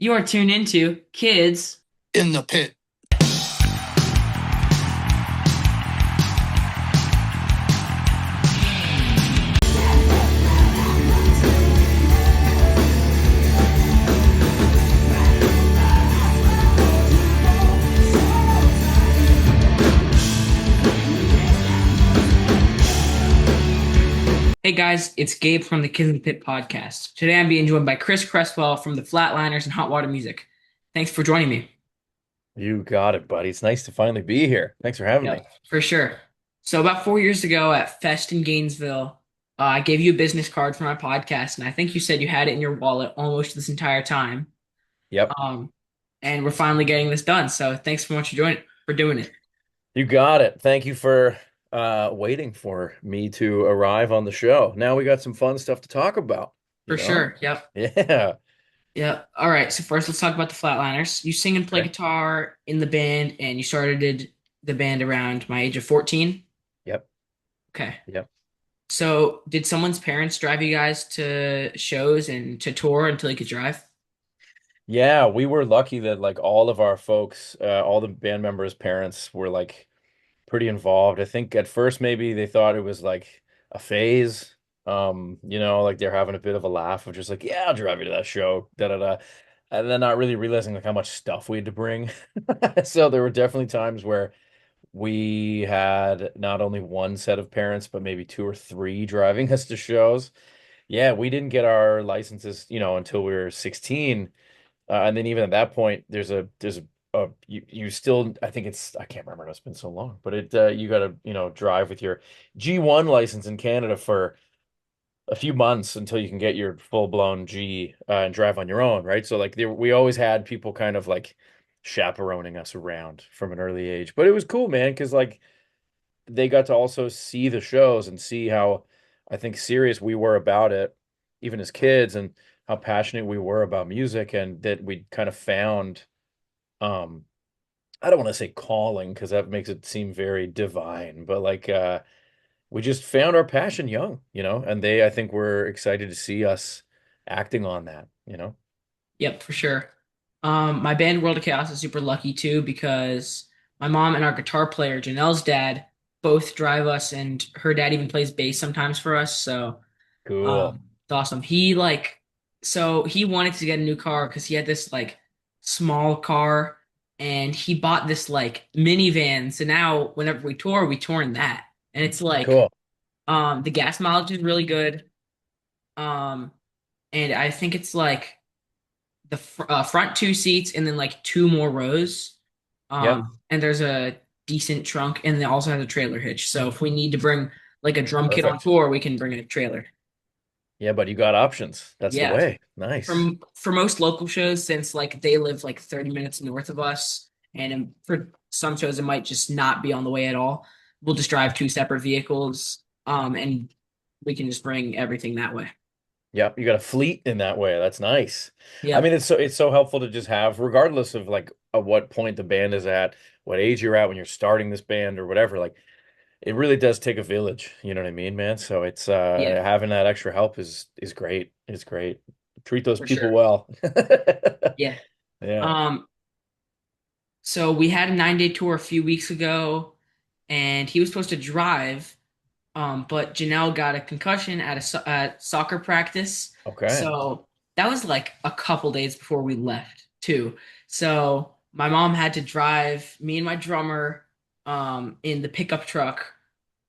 You are tuned into Kids. In the pit. Hey guys, it's Gabe from the Kids in the Pit podcast. Today I'm being joined by Chris Cresswell from the Flatliners and Hot Water Music. Thanks for joining me. You got it, buddy. It's nice to finally be here. Thanks for having Yep, me. for sure. So about 4 years ago at Fest in Gainesville, I gave you a business card for my podcast, and I think you said you had it in your wallet almost this entire time. Yep, Um, and we're finally getting this done. So thanks so much for doing it. you got it. Thank you for waiting for me to arrive on the show. Now we got some fun stuff to talk about, you For know? sure. Yep. Yeah. Yeah. All right. So first, let's talk about the Flatliners. You sing and play Okay. guitar in the band, and you started the band around my age of 14. Yep. Okay. Yep. So did someone's parents drive you guys to shows and to tour until you could drive? Yeah, we were lucky that like all of our folks, all the band members' parents were like pretty involved. I think at first maybe they thought it was like a phase. Like they're having a bit of a laugh of just like, yeah, I'll drive you to that show, da da da. And then not really realizing like how much stuff we had to bring. So there were definitely times where we had not only one set of parents, but maybe two or three driving us to shows. Yeah, we didn't get our licenses, until we were 16. And then even at that point, you still, I think I can't remember, it's been so long, but you got to, drive with your G1 license in Canada for a few months until you can get your full-blown G and drive on your own, right? So like we always had people kind of like chaperoning us around from an early age. But it was cool, man, because like they got to also see the shows and see how I think serious we were about it, even as kids, and how passionate we were about music, and that we kind of found um I don't want to say calling because that makes it seem very divine, but like we just found our passion young, and they, I think, were excited to see us acting on that. Yep, for sure. My band World of Chaos is super lucky too because my mom and our guitar player Janelle's dad both drive us, and her dad even plays bass sometimes for us. So Cool. it's awesome. So he wanted to get a new car because he had this like small car, and he bought this like minivan. So now whenever we tour in that, and it's like Cool. the gas mileage is really good. Um, and I think it's like the front two seats and then like two more rows. Yep. And there's a decent trunk, and it also has a trailer hitch. So if we need to bring like a drum kit on Perfect. tour, we can bring a trailer. Yeah, but you got options. That's the Yeah. way. Nice. For most local shows, since like they live like 30 minutes north of us, and for some shows it might just not be on the way at all. We'll just drive two separate vehicles, and we can just bring everything that way. Yep, you got a fleet in that way. That's nice. I Yep. mean, it's so helpful to just have, regardless of like at what point the band is at, what age you're at when you're starting this band or whatever. Like, it really does take a village. You know what I mean, man? So it's Yeah, having that extra help is great. It's great. Treat those for people sure. well. Yeah. Yeah. Um, so we had a 9 day tour a few weeks ago, and he was supposed to drive, but Janelle got a concussion at soccer practice. Okay. So that was like a couple days before we left too. So my mom had to drive me and my drummer in the pickup truck,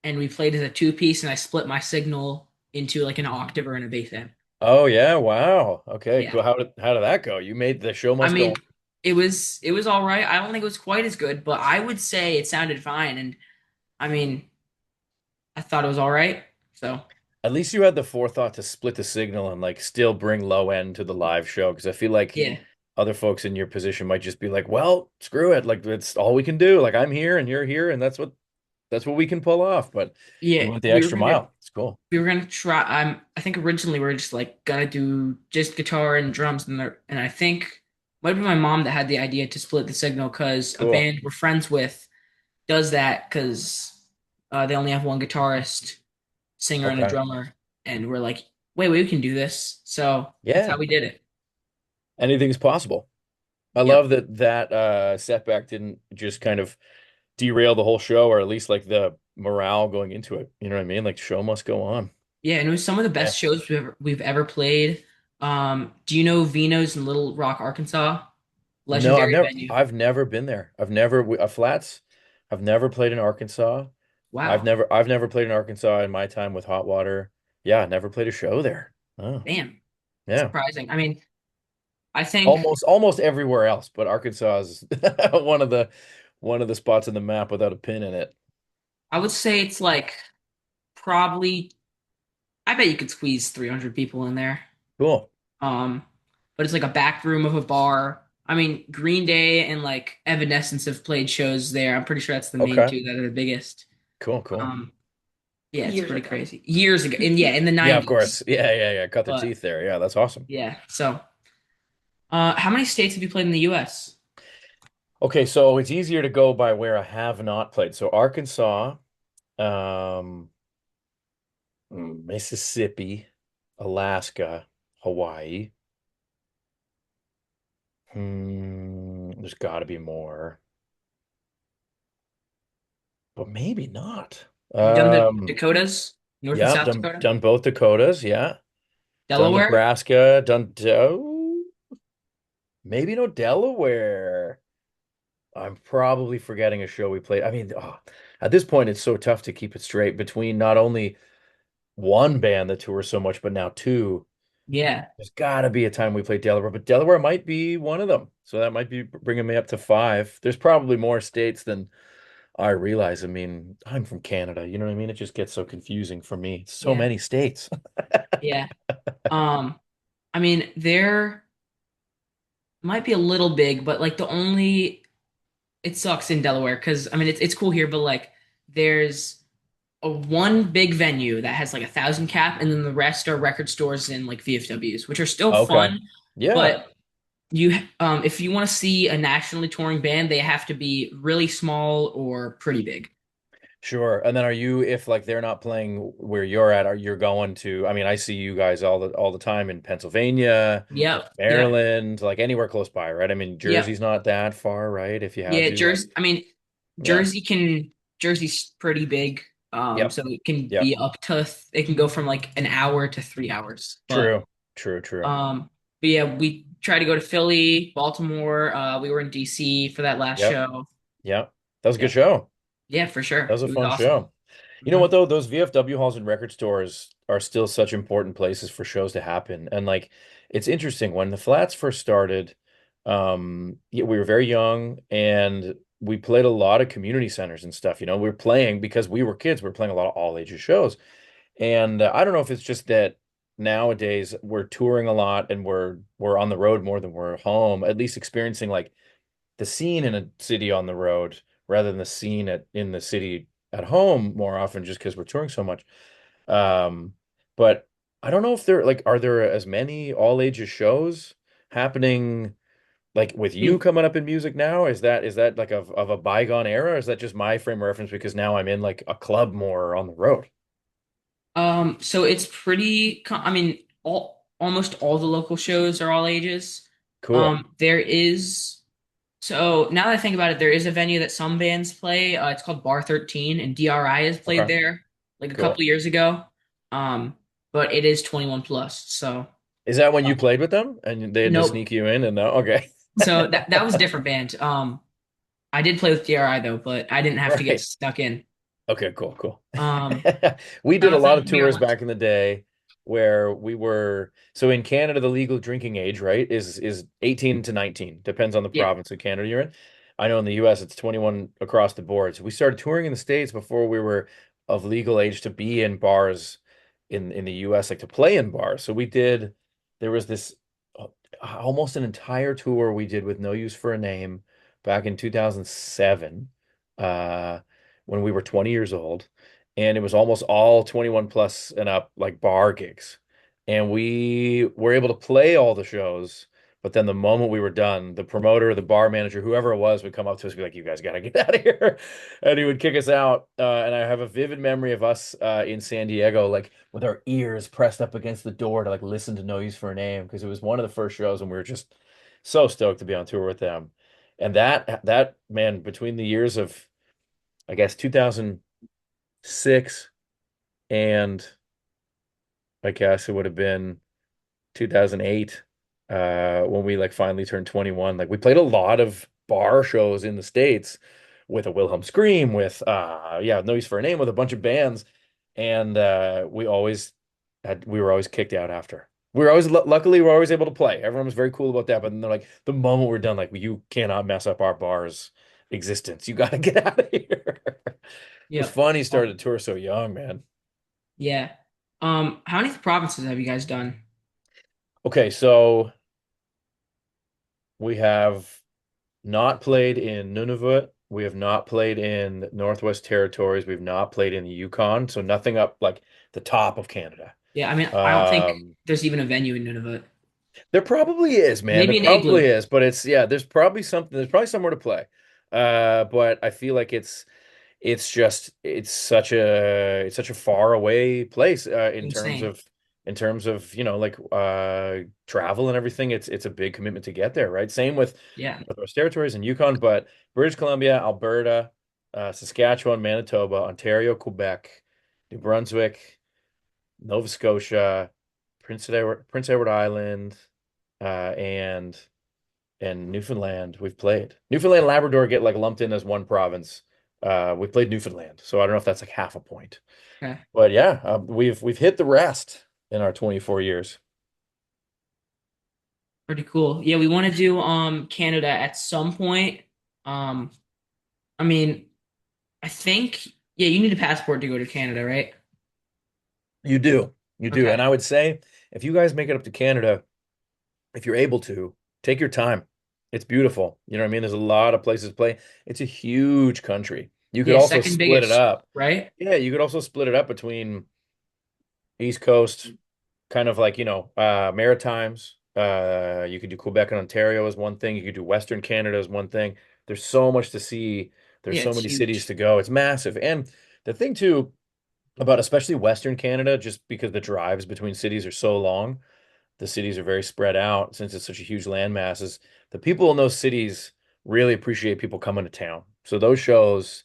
and we played as a two-piece, and I split my signal into like an octave or in a bass amp. Oh yeah. Wow. Okay. Yeah. Cool. How did that go? You made the show I must go mean, on. it was all right. I don't think it was quite as good, but I would say it sounded fine. And I mean, I thought it was all right. So At least you had the forethought to split the signal and like still bring low end to the live show, because I feel like yeah, other folks in your position might just be like, well, screw it. Like that's all we can do. Like I'm here and you're here and that's what we can pull off. But yeah, you went the extra mile. It's cool. we were gonna try. I think originally we were just like gonna do just guitar and drums, and I think might be my mom that had the idea to split the signal because a Cool. band we're friends with does that because they only have one guitarist, singer, and a Okay. drummer, and we're like, wait, we can do this. So that's how Yeah. we did it. Anything's possible. I Yep. love that setback didn't just kind of derail the whole show, or at least like the morale going into it. You know what I mean? Like show must go on. Yeah, and it was some of the Yeah. best shows we've ever played. Do you know Vino's in Little Rock, Arkansas? No, Legendary venue. I've never been there. Flats. I've never played in Arkansas. Wow. I've never played in Arkansas in my time with hot water. Yeah, never played a show there. Oh, Damn. yeah. Surprising. I mean, I think Almost everywhere else, but Arkansas is one of the spots in the map without a pin in it. I would say it's like probably I bet you could squeeze 300 people in there. Cool. Um, but it's like a back room of a bar. I mean, Green Day and like Evanescence have played shows there. I'm pretty sure that's the main Okay. two that are the biggest. Cool. Um, yeah, it's pretty crazy. Years ago, and yeah, in the Yeah, of 90s. course. Yeah. Cut their But teeth there. Yeah, that's awesome. yeah, so how many states have you played in the U.S.? Okay, so it's easier to go by where I have not played. So Arkansas, um, Mississippi, Alaska, Hawaii. There's got to be more, but maybe not. Have you done the Um, Dakotas, North and yeah, South done Dakota, done both Dakotas. Yeah, done Delaware? Nebraska. Maybe no Delaware. I'm probably forgetting a show we played. I mean, at this point, it's so tough to keep it straight between not only one band that tours so much, but now two. Yeah, There's got to be a time we played Delaware, but Delaware might be one of them. So that might be bringing me up to five. There's probably more states than I realize. I mean, I'm from Canada. You know what I mean? It just gets so confusing for me. So yeah, many states. yeah. Um, I mean, there might be a little big, but like the only it sucks in Delaware because I mean it's cool here, but like there's a one big venue that has like 1,000 cap, and then the rest are record stores and like VFWs, which are still Okay. fun. Yeah, But you, if you want to see a nationally touring band, they have to be really small or pretty big. sure. And then are you, if like they're not playing where you're at, are you going to, I mean, I see you guys all the time in Pennsylvania, Yep, yep, Maryland, like anywhere close by, right? I mean, yep. Jersey's not that far, right? If you had Yeah, to, like, Jersey. I mean, yeah. Jersey's pretty big. Yep. So it can Yep. be up to it can go from like an hour to 3 hours. True. True. Um, but yeah, we tried to go to Philly, Baltimore. We were in DC for that last Yep. show. Yep. That was a good Yeah, show. yeah, for That sure. was a It was fun awesome. show. You know Hmm. what though? Those VFW halls and record stores are still such important places for shows to happen. And like it's interesting when the Flats first started, yeah, we were very young and we played a lot of community centers and stuff. You know, we were playing because we were kids, we were playing a lot of all ages shows. And I don't know if it's just that nowadays we're touring a lot and we're on the road more than we're home, at least experiencing like the scene in a city on the road rather than the scene in the city at home more often just because we're touring so much. Um, but I don't know if there like are there as many all ages shows happening like with I you mean, coming up in music now? Is that like of a bygone era? Or is that just my frame of reference because now I'm in like a club more on the road? so it's I mean, almost all the local shows are all ages. Cool. There is So now that I think about it, there is a venue that some bands play. It's called Bar 13, and DRI has played Okay. there like a couple Cool. years ago. Um, but it is 21 plus. So Is that when you played with them and they had to nope. sneak you in and no? Okay. So that was a different band. I did play with DRI though, but I didn't have to get Right. stuck in. Okay, cool. Um, We did Trying a to lot think of who we are tours with. back in the day where we were so in Canada the legal drinking age, right, is 18 to 19. Depends on the Yeah. province of Canada you're in. I know in the US it's 21 across the board. So we started touring in the States before we were of legal age to be in bars in the US, like to play in bars. So we did there was this uh, almost an entire tour we did with No Use for a Name back in 2007. When we were 20 years old, and it was almost all 21 plus and up, like bar gigs. And we were able to play all the shows, but then the moment we were done, the promoter, the bar manager, whoever it was, would come up to us and be like, "You guys got to get out of here." And he would kick us out. And I have a vivid memory of us in San Diego, like with our ears pressed up against the door to like listen to No Use for a Name, because it was one of the first shows and we were just So stoked to be on tour with them. And that man, between the years of I guess 2006 and I guess it would have been 2008 when we like finally turned 21. Like we played a lot of bar shows in the States with a Wilhelm Scream, with yeah, No Use for a Name, with a bunch of bands. And we were always kicked out after. We were always luckily we were always able to play. Everyone was very cool about that. But then they're like, the moment we're done, like you cannot mess up our bar's existence. You got to get out of here. It was Yep. fun he started to tour so young, man. Yeah. How many provinces have you guys done? Okay, so we have not played in Nunavut. We have not played in Northwest Territories. We've not played in the Yukon. So nothing up like the top of Canada. Yeah, I mean, I don't think Um, there's even a venue in Nunavut. there probably is, man. There Maybe an probably igloo. is, but it's yeah, there's probably something, there's probably somewhere to play. But I feel like it's just it's such a far away place Insane. in terms of like travel and everything. It's a big commitment to get there, right? Same with Yeah. Northwest Territories and Yukon, but British Columbia, Alberta, Saskatchewan, Manitoba, Ontario, Quebec, New Brunswick, Nova Scotia, Prince Edward Island, and Newfoundland we've played. Newfoundland and Labrador get like lumped in as one province. We played Newfoundland, so I don't know if that's like half a point. Okay. But yeah, we've hit the rest in our 24 years. Pretty cool. Yeah, we want to do Canada at some point. Um, I mean, I think yeah, you need a passport to go to Canada, right? You do. You do. Okay. And I would say if you guys make it up to Canada, if you're able to, take your time. It's beautiful. You know what I mean? There's a lot of places to play. It's a huge country. You could Yeah, also second split it biggest, up. right? Yeah, you could also split it up between East Coast, kind of like, Maritimes. You could do Quebec and Ontario as one thing. You could do Western Canada as one thing. There's so much to see. There's Yeah, so it's many cities huge. to go. It's massive. And the thing too about especially Western Canada, just because the drives between cities are so long, the cities are very spread out since it's such a huge land masses. The people in those cities really appreciate people coming to town. So those shows,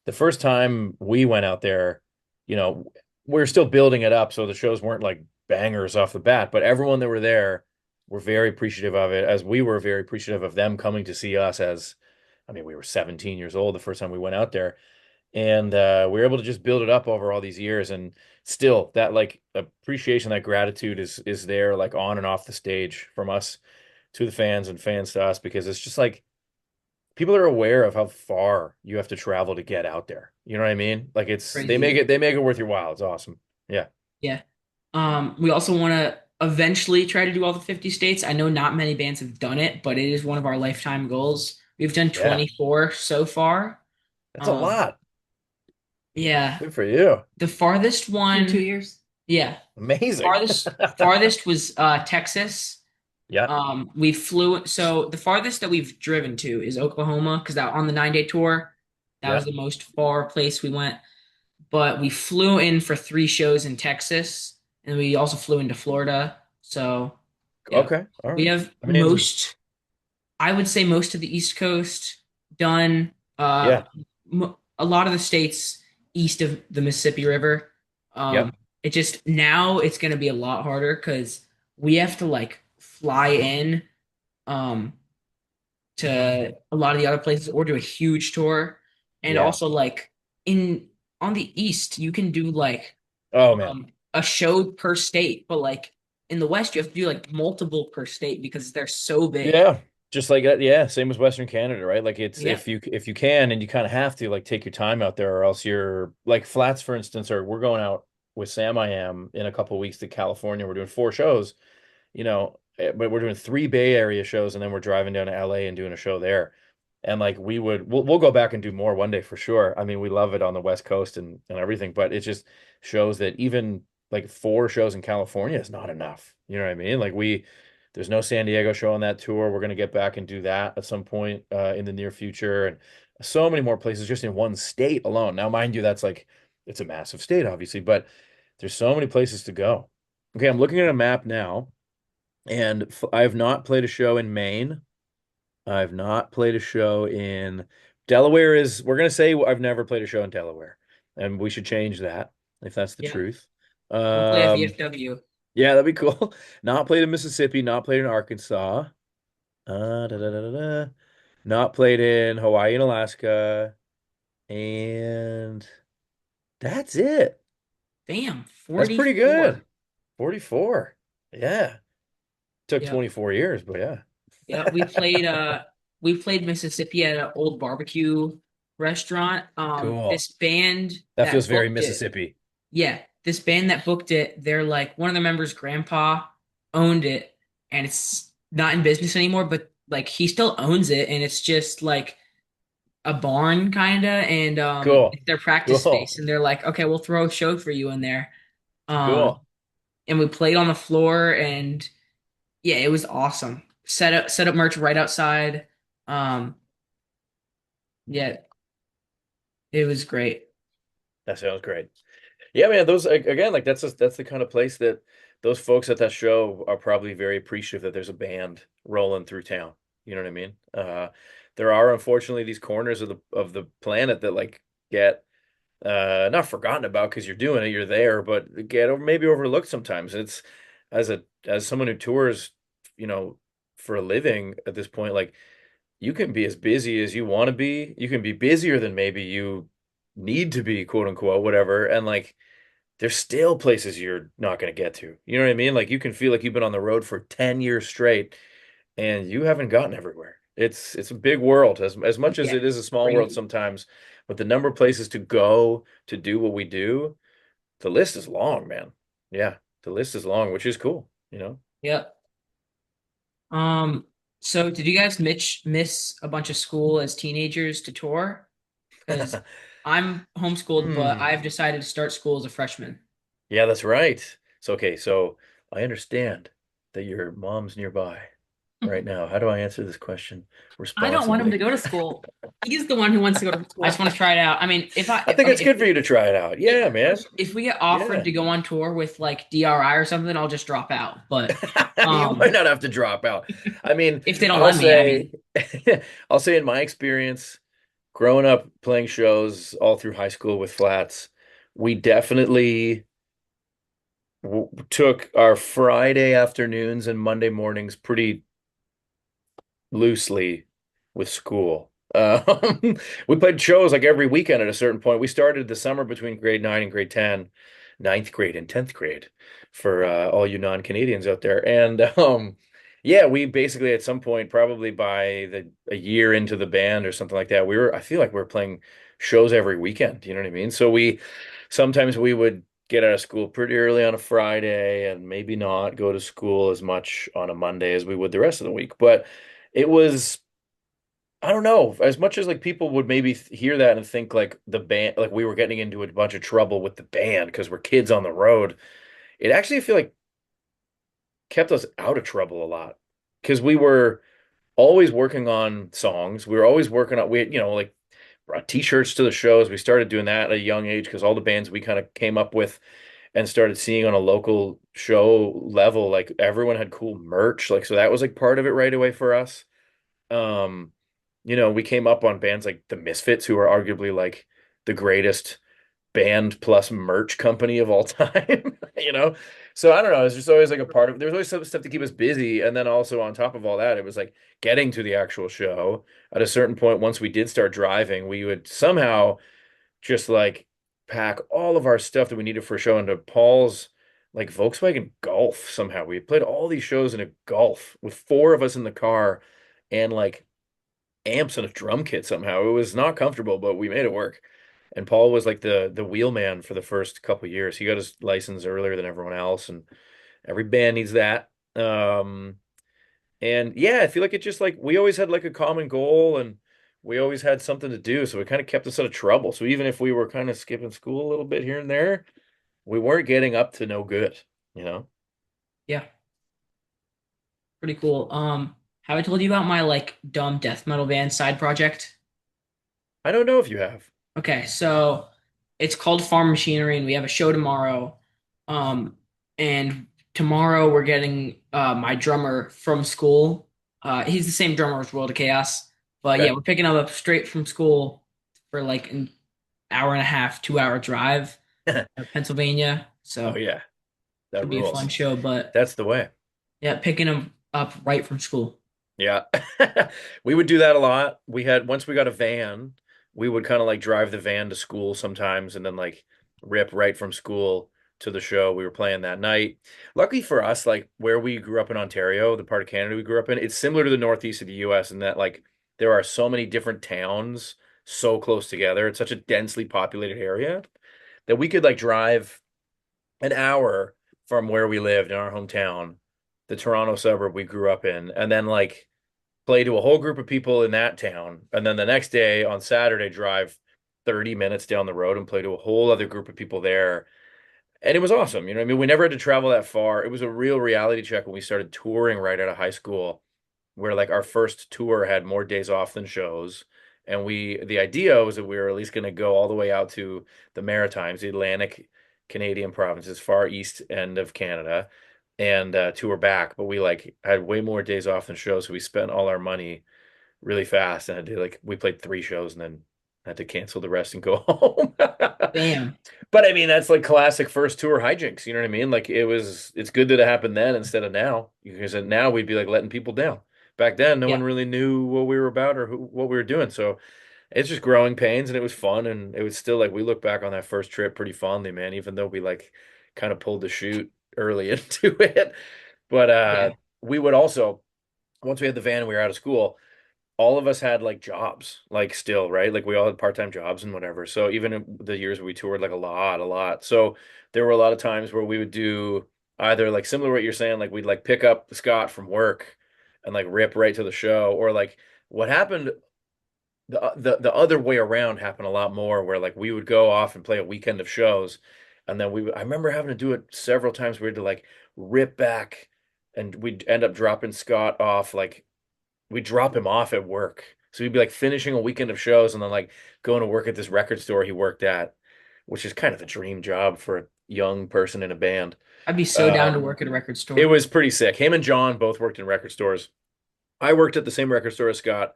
the first time we went out there, you know, we are still building it up, so the shows weren't like bangers off the bat, but everyone that were there were very appreciative of it, as we were very appreciative of them coming to see us as, I mean, we were 17 years old the first time we went out there. And we were able to just build it up over all these years. And still that like appreciation, that gratitude is there like on and off the stage from us to the fans and fans to us, because it's just like people are aware of how far you have to travel to get out there. You know what I mean? Like Crazy. they make it worth your while. It's awesome. Yeah. Yeah. We also want to eventually try to do all the 50 states. I know not many bands have done it, but it is one of our lifetime goals. We've done Yeah. 24 so far. That's a Um, lot. yeah, Good for you. the farthest one, 2 years. Yeah, Amazing. farthest was Texas. Yeah. We flew. So the farthest that we've driven to is Oklahoma because that on the 9 day tour, that was Yeah. the most far place we went. But we flew in for 3 shows in Texas, and we also flew into Florida. So, yeah, Okay. All we right. have I mean, I would say most of the East Coast done. yeah. A lot of the states east of the Mississippi River. Um, Yep. it just now it's going to be a lot harder because we have to like fly in um, to a lot of the other places or do a huge tour, and Yeah. also like in on the east you can do like Oh man. a show per state, but like in the west you have to do like multiple per state because they're so big. Yeah, just like that. Yeah, same as Western Canada, right? Like it's Yeah. if you can and you kind of have to like take your time out there, or else you're like Flats, for instance, or we're going out with Sam I Am in a couple of weeks to California. We're doing 4 shows, but we're doing 3 Bay Area shows, and then we're driving down to LA and doing a show there. And like we'll go back and do more one day for sure. I mean, we love it on the West Coast and everything, but it just shows that even like 4 shows in California is not enough. You know what I mean? Like there's no San Diego show on that tour. We're gonna get back and do that at some point in the near future, and so many more places just in one state alone. Now, mind you, that's like it's a massive state, obviously, but there's so many places to go. Okay, I'm looking at a map now. And I have not played a show in Maine. I've not played a show in Delaware is we're gonna say I've never played a show in Delaware. And we should change that if that's the Yeah, truth. we'll play at Um, VFW. yeah, that'd be cool. Not played in Mississippi, not played in Arkansas. Da, da, da, da, da. Not played in Hawaii and Alaska. And that's it. Bam, That's pretty good. 44. 44. Yeah. Took Yep. 24 years, but yeah. Yeah, we played Mississippi at an old barbecue restaurant. Cool. This band That feels that very booked it, Mississippi. yeah, this band that booked it, they're like one of the members' grandpa owned it and it's not in business anymore, but like he still owns it and it's just like a barn kinda and Cool. it's their practice Cool. space and they're like, okay, we'll throw a show for you in there. Um Cool. and we played on the floor and yeah, it was awesome. Set up merch right outside. Um, yeah, it was great. That sounds great. Yeah, man, those again, like that's the kind of place that those folks at that show are probably very appreciative that there's a band rolling through town. You know what I mean? There are unfortunately these corners of the planet that like get not forgotten about because you're doing it, you're there, but get maybe overlooked sometimes. It's as someone who tours, you know, for a living at this point, like you can be as busy as you want to be. You can be busier than maybe you need to be, quote unquote, whatever. And like there's still places you're not going to get to. You know what I mean? Like you can feel like you've been on the road for 10 years straight and you haven't gotten everywhere. It's a big world as much as Yeah, it is a small world crazy. sometimes, but the number of places to go to do what we do, the list is long, man. Yeah, the list is long, which is cool, you know? Yep. Um, so did you guys miss a bunch of school as teenagers to tour? Because I'm homeschooled, but I've Hmm. decided to start school as a freshman. Yeah, that's right. So okay, so I understand that your mom's nearby right now. How do I answer this question I don't want him to responsibly? go to school. He's the one who wants to go to school. I just want to try it out. I mean, I think it's okay, good for you to try it out. if Yeah, man. if we get offered Yeah. to go on tour with like DRI or something, I'll just drop out. But You might um, not have to drop out. I mean, if they don't I'll let me, I say mean, I'll say in my experience, growing up playing shows all through high school with flats, we definitely took our Friday afternoons and Monday mornings pretty loosely with school. We played shows like every weekend at a certain point. We started the summer between grade 9 and grade 10, ninth grade and 10th grade for all you non-Canadians out there. And yeah, we basically at some point, probably by a year into the band or something like that, I feel like we were playing shows every weekend. You know what I mean? So sometimes we would get out of school pretty early on a Friday and maybe not go to school as much on a Monday as we would the rest of the week. But it was, I don't know, as much as like people would maybe hear that and think like the band, like we were getting into a bunch of trouble with the band because we're kids on the road. It actually, I feel like kept us out of trouble a lot because we were always working on songs. We were always working on, like brought t-shirts to the shows. We started doing that at a young age because all the bands we kind of came up with and started seeing on a local show level, like everyone had cool merch. Like, so that was like part of it right away for us. Um, we came up on bands like the Misfits, who are arguably like the greatest band plus merch company of all time, you know? So I don't know. It's just always like a part of there's always some stuff to keep us busy. And then also on top of all that, it was like getting to the actual show. At a certain point, once we did start driving, we would somehow just like pack all of our stuff that we needed for a show into Paul's like Volkswagen Golf somehow. We played all these shows in a Golf with four of us in the car and like amps and a drum kit somehow. It was not comfortable, but we made it work. And Paul was like the wheel man for the first couple of years. He got his license earlier than everyone else, and every band needs that. And yeah, I feel like it just like we always had like a common goal and we always had something to do. So it kind of kept us out of trouble. So even if we were kind of skipping school a little bit here and there, we weren't getting up to no good, you know? yeah, pretty cool. Have I told you about my like dumb death metal band side project? I don't know if you have. Okay, so it's called Farm Machinery, and we have a show tomorrow. Um, and tomorrow we're getting my drummer from school. He's the same drummer as World of Chaos, but yeah, Okay. we're picking him up straight from school for like an hour and a half, 2 hour drive, Pennsylvania. Oh So yeah, that should be a fun rules. show. But That's the way. yeah, picking him up right from school. Yeah. We would do that a lot. We had once we got a van, we would kind of like drive the van to school sometimes and then like rip right from school to the show we were playing that night. Lucky for us, like where we grew up in Ontario, the part of Canada we grew up in, it's similar to the northeast of the US in that like there are so many different towns so close together. It's such a densely populated area that we could like drive an hour from where we lived in our hometown, the Toronto suburb we grew up in, and then like play to a whole group of people in that town, and then the next day on Saturday drive 30 minutes down the road and play to a whole other group of people there. And it was awesome. You know what I mean? We never had to travel that far. It was a real reality check when we started touring right out of high school, where like our first tour had more days off than shows. And the idea was that we were at least going to go all the way out to the Maritimes, the Atlantic Canadian provinces, far east end of Canada, and tour back. But we like had way more days off than shows, so we spent all our money really fast and had to like we played three shows and then had to cancel the rest and go home. Damn. But I mean, that's like classic first tour hijinks. You know what I mean? Like it's good that it happened then instead of now. Because now we'd be like letting people down. Back then, no one Yeah. really knew what we were about or what we were doing. So it's just growing pains and it was fun. And it was still like we look back on that first trip pretty fondly, man, even though we like kind of pulled the chute early into it. But Yeah. we would also, once we had the van and we were out of school, all of us had like jobs, like still, right? Like we all had part-time jobs and whatever. So even in the years we toured like a lot. So there were a lot of times where we would do either like similar to what you're saying, like we'd like pick up Scott from work and like rip right to the show, or like what happened the other way around happened a lot more where like we would go off and play a weekend of shows and then I remember having to do it several times. We had to like rip back and we'd end up dropping Scott off like we drop him off at work. So he'd be like finishing a weekend of shows and then like going to work at this record store he worked at, which is kind of the dream job for a young person in a band. I'd be so down to Um, work at a record it store. was pretty sick. Him and John both worked in record stores. I worked at the same record store as Scott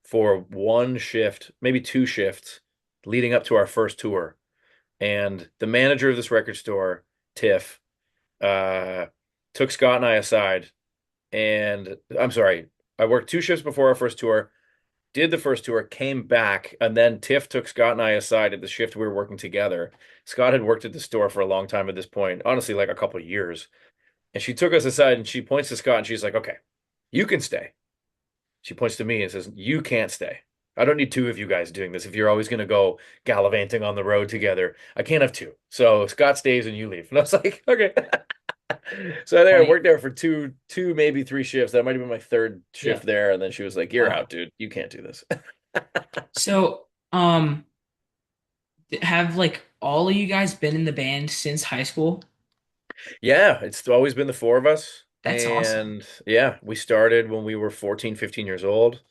for one shift, maybe two shifts leading up to our first tour. And the manager of this record store, Tiff, uh, took Scott and I aside. And I'm sorry, I worked two shifts before our first tour, did the first tour, came back, and then Tiff took Scott and I aside at the shift we were working together. Scott had worked at the store for a long time at this point, honestly, like a couple of years. And she took us aside and she points to Scott and she's like, okay, you can stay. She points to me and says, you can't stay. I don't need two of you guys doing this if you're always going to go gallivanting on the road together. I can't have two. So Scott stays and you leave. And I was like, okay. So I Funny. worked there for maybe three shifts. That might have been my third Yeah. shift there. And then she was like, you're Wow. out, dude. You can't do this. So, have like all of you guys been in the band since high school? Yeah, it's always been the four of us. That's awesome. And yeah, we started when we were 14, 15 years old.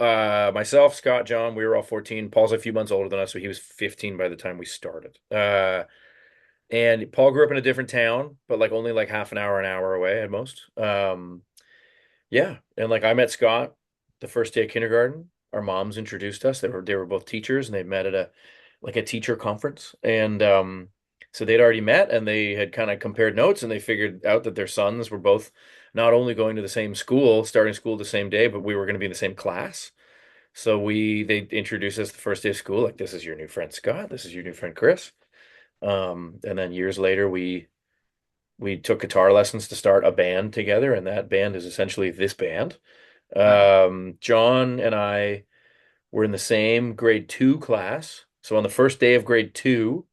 Myself, Scott, John, we were all 14. Paul's a few months older than us, so he was 15 by the time we started. And Paul grew up in a different town, but like only like half an hour away at most. Yeah, and like I met Scott the first day of kindergarten. Our moms introduced us. They were both teachers, and they met at a like a teacher conference, and so they'd already met, and they had kind of compared notes, and they figured out that their sons were both not only going to the same school, starting school the same day, but we were going to be in the same class. So they introduced us the first day of school, like this is your new friend Scott, this is your new friend Chris. And then years later, we took guitar lessons to start a band together, and that band is essentially this band. Wow. John and I were in the same grade two class. So on the first day of grade two,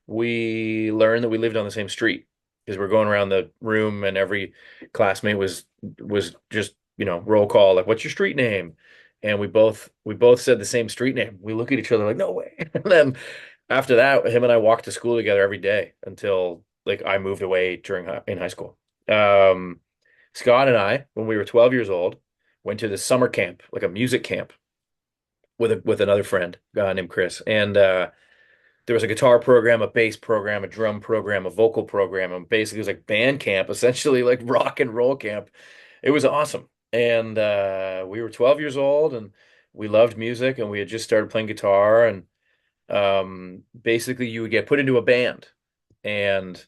we learned that we lived on the same street because we're going around the room and every classmate was just, roll call, like, what's your street name? And we both said the same street name. We look at each other like, no way. And then after that, him and I walked to school together every day until like I moved away in high school. Um, Scott and I, when we were 12 years old, went to this summer camp, like a music camp with another friend named Chris. And there was a guitar program, a bass program, a drum program, a vocal program, and basically it was like band camp, essentially like rock and roll camp. It was awesome. And we were 12 years old and we loved music and we had just started playing guitar and basically you would get put into a band and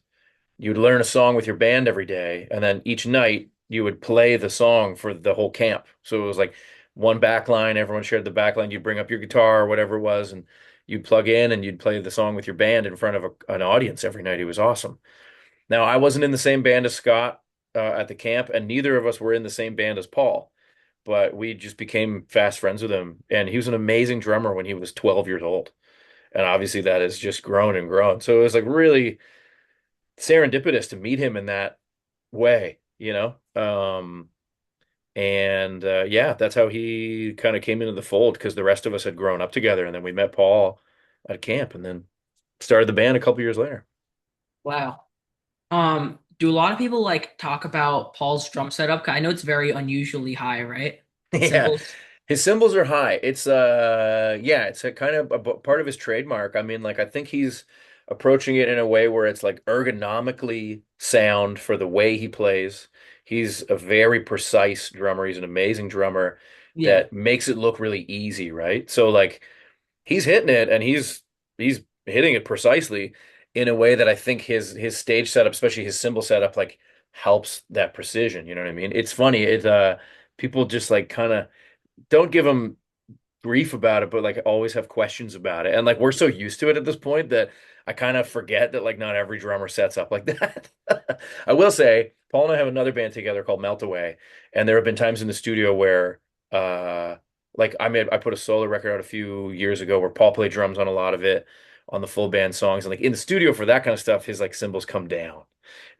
you would learn a song with your band every day, and then each night you would play the song for the whole camp. So it was like one back line, everyone shared the back line. You'd bring up your guitar or whatever it was, and you'd plug in and you'd play the song with your band in front of an audience every night. It was awesome. Now, I wasn't in the same band as Scott at the camp, and neither of us were in the same band as Paul, but we just became fast friends with him. And he was an amazing drummer when he was 12 years old. And obviously that has just grown and grown. So it was like really serendipitous to meet him in that way, you know? And yeah, that's how he kind of came into the fold because the rest of us had grown up together. And then we met Paul at camp and then started the band a couple years later. Wow. Do a lot of people like talk about Paul's drum setup? 'Cause I know it's very unusually high, right? The Yeah. cymbals. His cymbals are high. It's yeah, it's a kind of part of his trademark. I mean, like I think he's approaching it in a way where it's like ergonomically sound for the way he plays. He's a very precise drummer. He's an amazing drummer Yeah. that makes it look really easy, right? So like he's hitting it and he's hitting it precisely in a way that I think his stage setup, especially his cymbal setup, like helps that precision. You know what I mean? It's funny. People just like kind of don't give him grief about it, but like always have questions about it. And like we're so used to it at this point that I kind of forget that like not every drummer sets up like that. I will say, Paul and I have another band together called Melt Away, and there have been times in the studio where like I put a solo record out a few years ago where Paul played drums on a lot of it on the full band songs. And like in the studio for that kind of stuff, his like cymbals come down.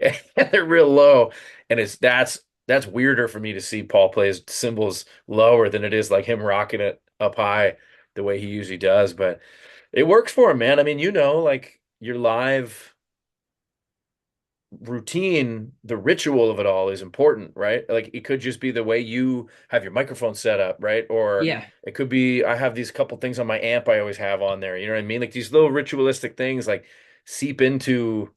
And they're real low. And that's weirder for me to see Paul play his cymbals lower than it is like him rocking it up high the way he usually does. But it works for him, man. I mean, like your live routine, the ritual of it all is important, right? Like it could just be the way you have your microphone set up, right? Or Yeah. it could be I have these couple things on my amp I always have on there. You know what I mean? Like these little ritualistic things like seep into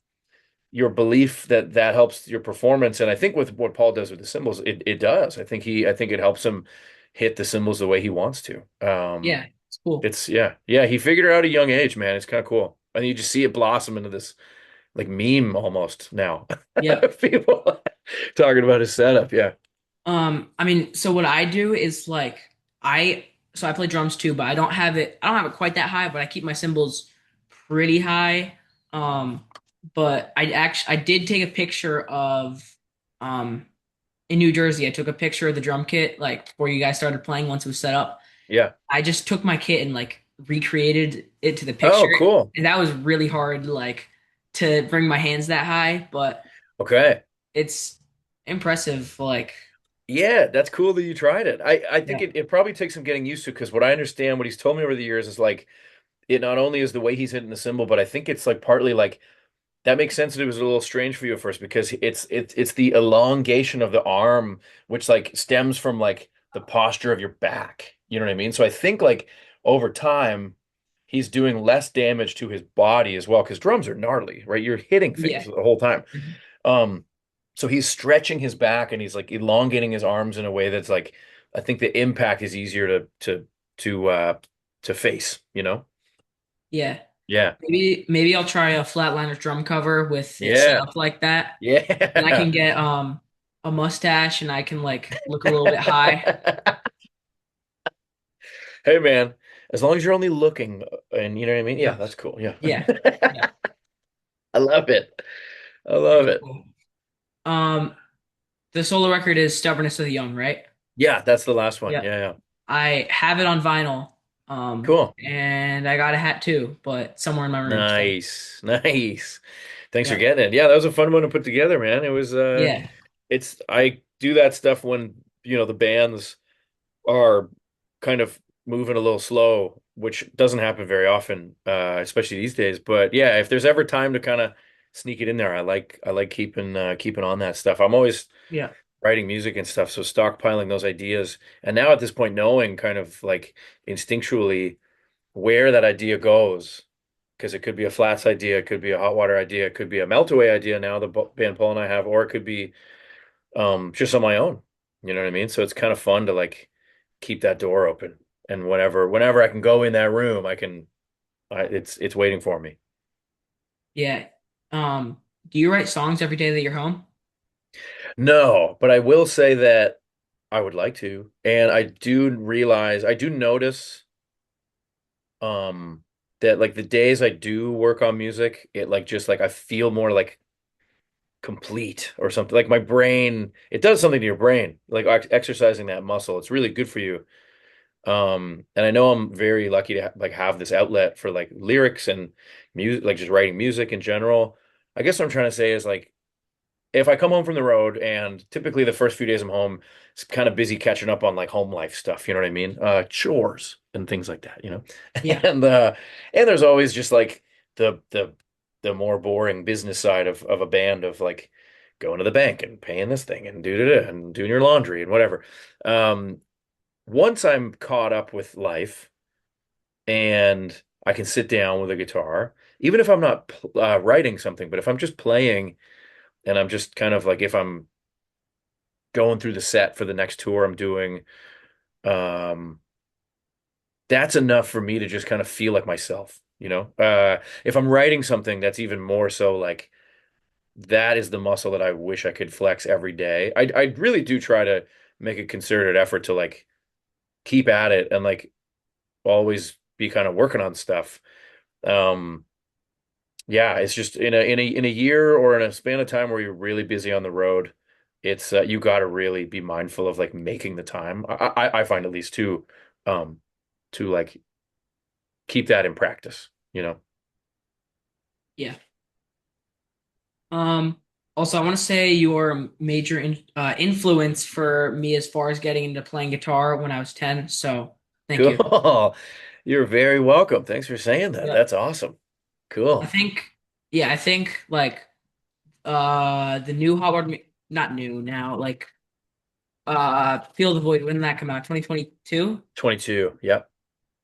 your belief that that helps your performance. And I think with what Paul does with the cymbals, it does. I think it helps him hit the cymbals the way he wants to. Yeah. It's cool. It's yeah. He figured it out at a young age, man. It's kind of cool. And you just see it blossom into this like meme almost now. Yep. People talking about his setup. Yeah, I mean, so what I do is like I play drums too, but I don't have it quite that high, but I keep my cymbals pretty high. Um, but I did take a picture of um in New Jersey. I took a picture of the drum kit like before you guys started playing once it was set up. yeah. I just took my kit and like recreated it to the picture. Oh, cool. And that was really hard like to bring my hands that high, but Okay. it's impressive like Yeah, that's cool that you tried it. I think yeah. it probably takes some getting used to because what I understand, what he's told me over the years is like it not only is the way he's hitting the cymbal, but I think it's like partly like that makes sense that it was a little strange for you at first because it's the elongation of the arm which like stems from like the posture of your back. You know what I mean? So I think like over time he's doing less damage to his body as well because drums are gnarly, right? You're hitting things Yeah. the whole time. Mhm. Um, so he's stretching his back and he's like elongating his arms in a way that's like I think the impact is easier to to face, you know? Yeah. Yeah. Maybe I'll try a Flatliners drum cover with it set Yeah. up like that. And I can Yeah. get a mustache and I can like look a little bit high. Hey man, as long as you're only looking and you know what I mean? Yeah, Yep. that's cool. Yeah. Yeah. Yeah. I love it. I love Pretty it. cool. Um the solo record is Stubbornness of the Young, right? Yeah, that's the last one. Yep. Yeah, yeah. I have it on vinyl. Cool. And I got a hat too, but somewhere in my room. So Nice. Nice. Thanks for yeah. getting it. Yeah, that was a fun one to put together, man. It was Yeah. it's I do that stuff when, the bands are kind of moving a little slow, which doesn't happen very often, especially these days. But yeah, if there's ever time to kind of sneak it in there, I like keeping on that stuff. I'm always Yeah. writing music and stuff, so stockpiling those ideas. And now at this point, knowing kind of like instinctually where that idea goes, because it could be a flats idea, it could be a hot water idea, it could be a meltaway idea now the band Paul and I have, or it could be just on my own. You know what I mean? So it's kind of fun to like keep that door open. And whenever I can go in that room, it's waiting for me. Yeah. Do you write songs every day that you're home? No, but I will say that I would like to. And I do notice um that like the days I do work on music, it like just like I feel more like complete or something. Like my brain, it does something to your brain. Like exercising that muscle, it's really good for you. And I know I'm very lucky to like have this outlet for like lyrics and music, like just writing music in general. I guess what I'm trying to say is like if I come home from the road and typically the first few days I'm home, it's kind of busy catching up on like home life stuff, you know what I mean? Chores and things like that, you know? Yeah. And and there's always just like the the the more boring business side of a band of like going to the bank and paying this thing and and doing your laundry and whatever. Um, Once I'm caught up with life and I can sit down with a guitar, even if I'm not writing something, but if I'm just playing and I'm just kind of like if I'm going through the set for the next tour I'm doing, um, that's enough for me to just kind of feel like myself, you know? If I'm writing something, that's even more so like that is the muscle that I wish I could flex every day. I really do try to make a concerted effort to like keep at it and like always be kind of working on stuff. Um, yeah, it's just in a year or in a span of time where you're really busy on the road, it's you got to really be mindful of like making the time. I find at least um to like keep that in practice, you know. Yeah. Um, Also, I want to say your major influence for me as far as getting into playing guitar when I was 10. So thank you. Cool. You're very welcome. Thanks for saying that. Yeah. That's awesome. I Cool. think, yeah, I think like the new not new now, like Feel the Void, when did that come out? 2022? 22. Yep.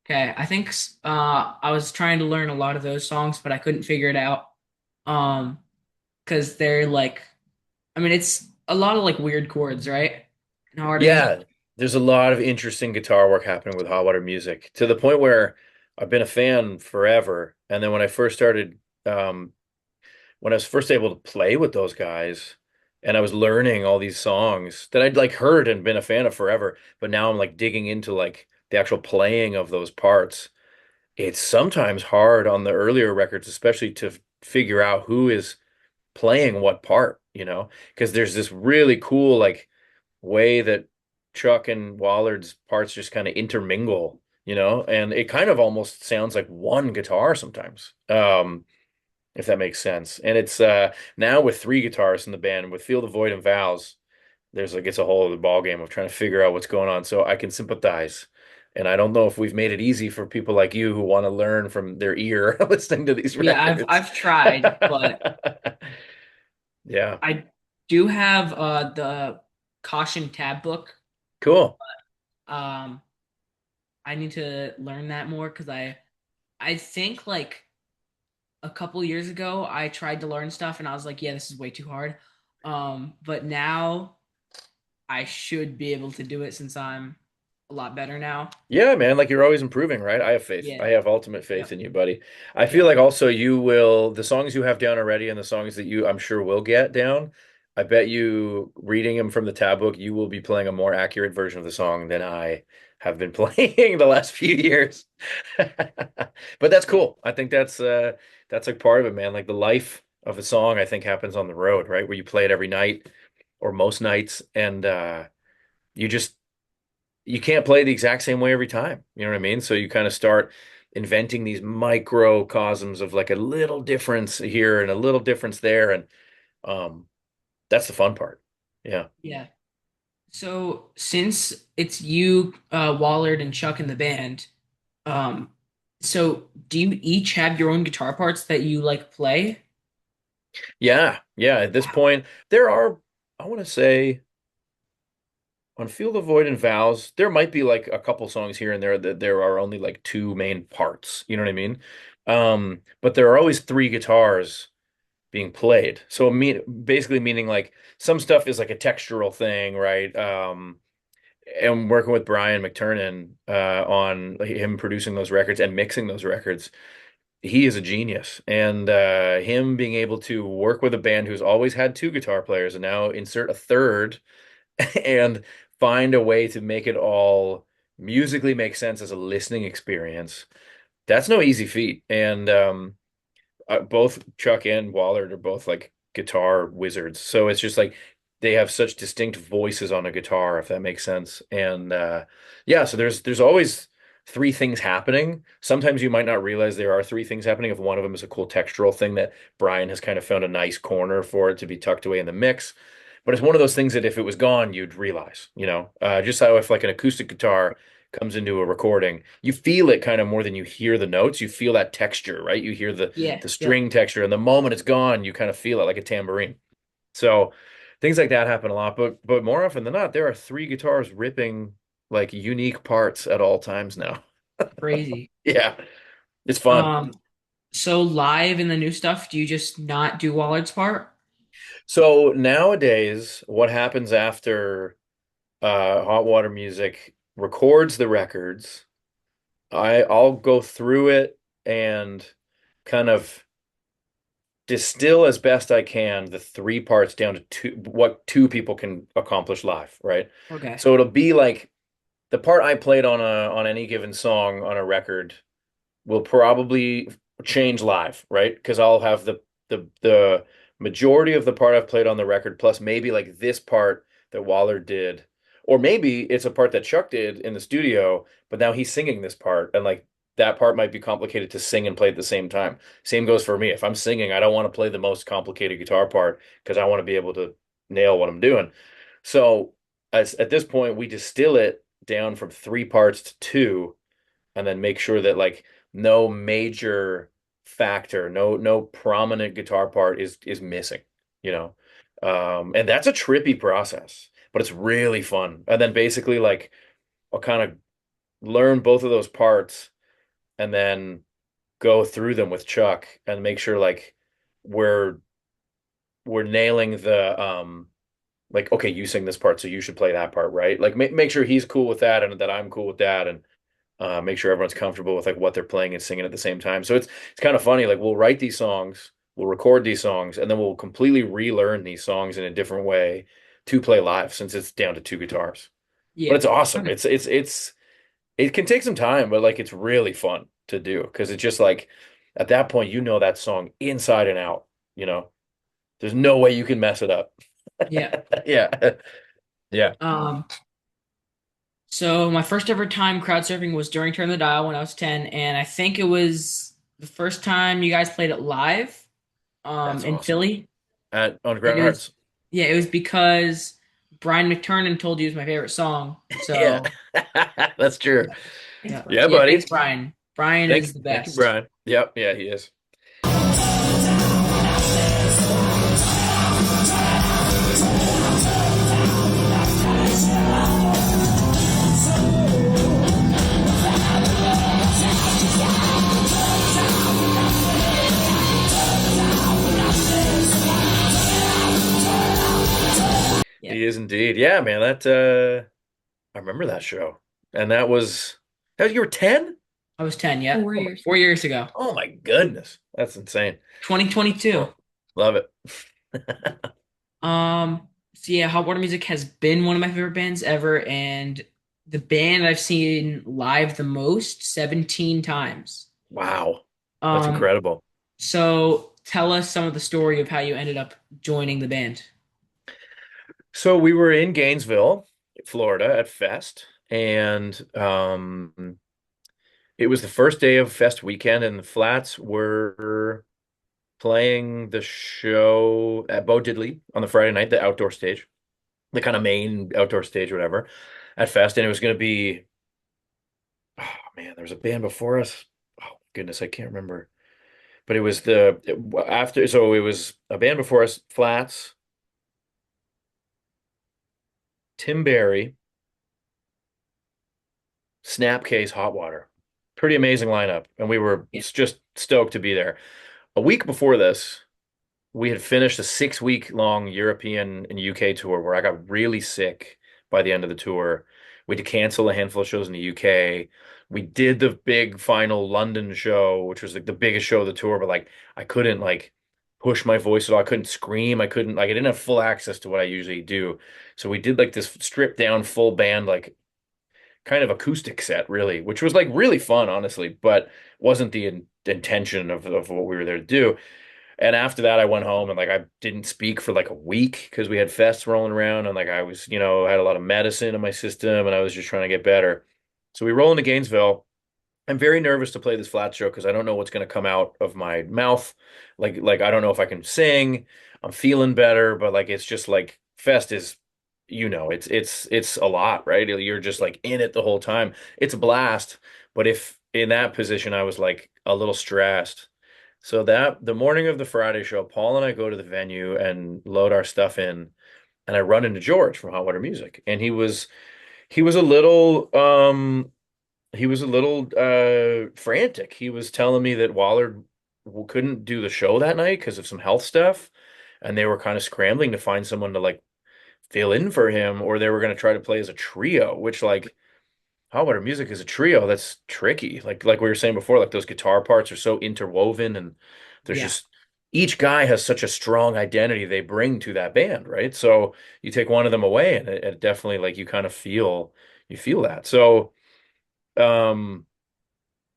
Okay, I think I was trying to learn a lot of those songs, but I couldn't figure it out. Um, because they're like, I mean, it's a lot of like weird chords, right? And hard to. Yeah, there's a lot of interesting guitar work happening with hot water music to the point where I've been a fan forever. And then um, when I was first able to play with those guys and I was learning all these songs that I'd like heard and been a fan of forever, but now I'm like digging into like the actual playing of those parts. It's sometimes hard on the earlier records, especially to figure out who is playing what part, you know, because there's this really cool like way that Chuck and Wallard's parts just kind of intermingle, you know, and it kind of almost sounds like one guitar sometimes. If that makes sense. And it's now with three guitarists in the band, with Feel the Void and Vows, there's like it's a whole other ball game of trying to figure out what's going on. So I can sympathize. And I don't know if we've made it easy for people like you who want to learn from their ear listening to these Yeah, I've records. I've tried, but Yeah, I do have the caution tab book. cool. Um, I need to learn that more because I think like a couple years ago I tried to learn stuff and I was like, yeah, this is way too hard. But now I should be able to do it since I'm a lot better now. Yeah, man, like you're always improving, right? I have faith. Yeah. I have ultimate faith Yep. in you, buddy. I feel Yep. like also you will, the songs you have down already and the songs that you, I'm sure, will get down. I bet you reading them from the tab book, you will be playing a more accurate version of the song than I have been playing the last few years. But that's Yeah. cool. I think that's like part of it, man. Like the life of a song, I think happens on the road, right? Where you play it every night or most nights and you just you can't play the exact same way every time. You know what I mean? So you kind of start inventing these microcosms of like a little difference here and a little difference there. And um, that's the fun part. Yeah. Yeah. So since it's you, Wallard, and Chuck in the band, um, so do you each have your own guitar parts that you like play? Yeah. Yeah. At this point, there are, I want to say, on Feel the Void and Vows, there might be like a couple songs here and there that there are only like two main parts. You know what I mean? But there are always three guitars being played. So basically meaning like some stuff is like a textural thing, right? And working with Brian McTernan on like, him producing those records and mixing those records, he is a genius. And him being able to work with a band who's always had two guitar players and now insert a third and find a way to make it all musically make sense as a listening experience. That's no easy feat. And both Chuck and Wallard are both like guitar wizards. So it's just like they have such distinct voices on a guitar, if that makes sense. And yeah, so there's always three things happening. Sometimes you might not realize there are three things happening if one of them is a cool textural thing that Brian has kind of found a nice corner for it to be tucked away in the mix. But it's one of those things that if it was gone, you'd realize, just how if like an acoustic guitar comes into a recording, you feel it kind of more than you hear the notes. You feel that texture, right? You hear the Yeah, the yeah, string texture, and the moment it's gone, you kind of feel it like a tambourine. So things like that happen a lot, but more often than not, there are three guitars ripping like unique parts at all times now. crazy. Yeah, it's fun. Um, so live in the new stuff, do you just not do Wallard's part? So nowadays, what happens after Hot Water Music records the records? I'll go through it and kind of distill as best I can the three parts down to what two people can accomplish live, right? Okay. So it'll be like the part I played on any given song on a record will probably change live, right? Because I'll have the majority of the part I've played on the record, plus maybe like this part that Waller did, or maybe it's a part that Chuck did in the studio, but now he's singing this part, and like that part might be complicated to sing and play at the same time. Same goes for me. If I'm singing, I don't want to play the most complicated guitar part because I want to be able to nail what I'm doing. So at this point, we distill it down from three parts to two and then make sure that like no major factor, no prominent guitar part is missing, you know. And that's a trippy process, but it's really fun. And then basically like I'll kind of learn both of those parts and then go through them with Chuck and make sure like we're we're nailing the like okay, you sing this part, so you should play that part, right? Like make sure he's cool with that and that I'm cool with that and make sure everyone's comfortable with like what they're playing and singing at the same time. So it's kind of funny. Like we'll write these songs, we'll record these songs, and then we'll completely relearn these songs in a different way to play live since it's down to two guitars. But Yeah. it's awesome. Okay. It can take some time, but like it's really fun to do because it's just like at that point you know that song inside and out. You know, there's no way you can mess it up. Yeah. Yeah, yeah. Um, so my first ever time crowd surfing was during Turn the Dial when I was 10, and I think it was the first time you guys played it live That's in awesome. Philly. At on And Ground it was Hearts. yeah, it was because Brian McTernan told you it was my favorite song. Yeah, So that's true. yeah. Yeah, Yeah, thanks, buddy. Brian. Brian is the Thank you, best. Brian. Yep, yeah, he is. Yeah. He is indeed. Yeah, man, that I remember that show. And that was you were 10? I was 10, yeah. 4 years. 4 years ago. Oh my goodness. That's insane. 2022. Oh, love it. So yeah, Hot Water Music has been one of my favorite bands ever, and the band I've seen live the most, 17 times. Wow. That's Um, incredible. so tell us some of the story of how you ended up joining the band. So we were in Gainesville, Florida at Fest, and it was the first day of Fest weekend, and the Flats were playing the show at Bo Diddley on the Friday night, the outdoor stage, the kind of main outdoor stage, whatever, at Fest. And it was going to be, oh man, there was a band before us. Oh goodness, I can't remember. But it was after, so it was a band before us, Flats, Tim Berry, Snapcase, Hot Water. Pretty amazing lineup, and we were Yeah. just stoked to be there. A week before this, we had finished a 6 week long European and UK tour where I got really sick by the end of the tour. We had to cancel a handful of shows in the UK. We did the big final London show, which was like the biggest show of the tour, but like I couldn't like push my voice at all. I couldn't scream. I couldn't like I didn't have full access to what I usually do. So we did like this stripped down full band like kind of acoustic set really, which was like really fun honestly, but wasn't the intention of what we were there to do. And after that, I went home and like I didn't speak for like a week because we had fests rolling around and like I was, had a lot of medicine in my system and I was just trying to get better. So we roll into Gainesville. I'm very nervous to play this flat show because I don't know what's going to come out of my mouth. Like I don't know if I can sing. I'm feeling better, but like it's just like fest is, it's a lot, right? You're just like in it the whole time. It's a blast, but if in that position I was like a little stressed. So that the morning of the Friday show, Paul and I go to the venue and load our stuff in, and I run into George from Hot Water Music, and he was a little frantic. He was telling me that Waller couldn't do the show that night because of some health stuff, and they were kind of scrambling to find someone to like fill in for him, or they were going to try to play as a trio, which like hot water music is a trio that's tricky. Like we were saying before, like those guitar parts are so interwoven, and there's Yeah. just each guy has such a strong identity they bring to that band, right? So you take one of them away, and it definitely like you kind of feel that. So um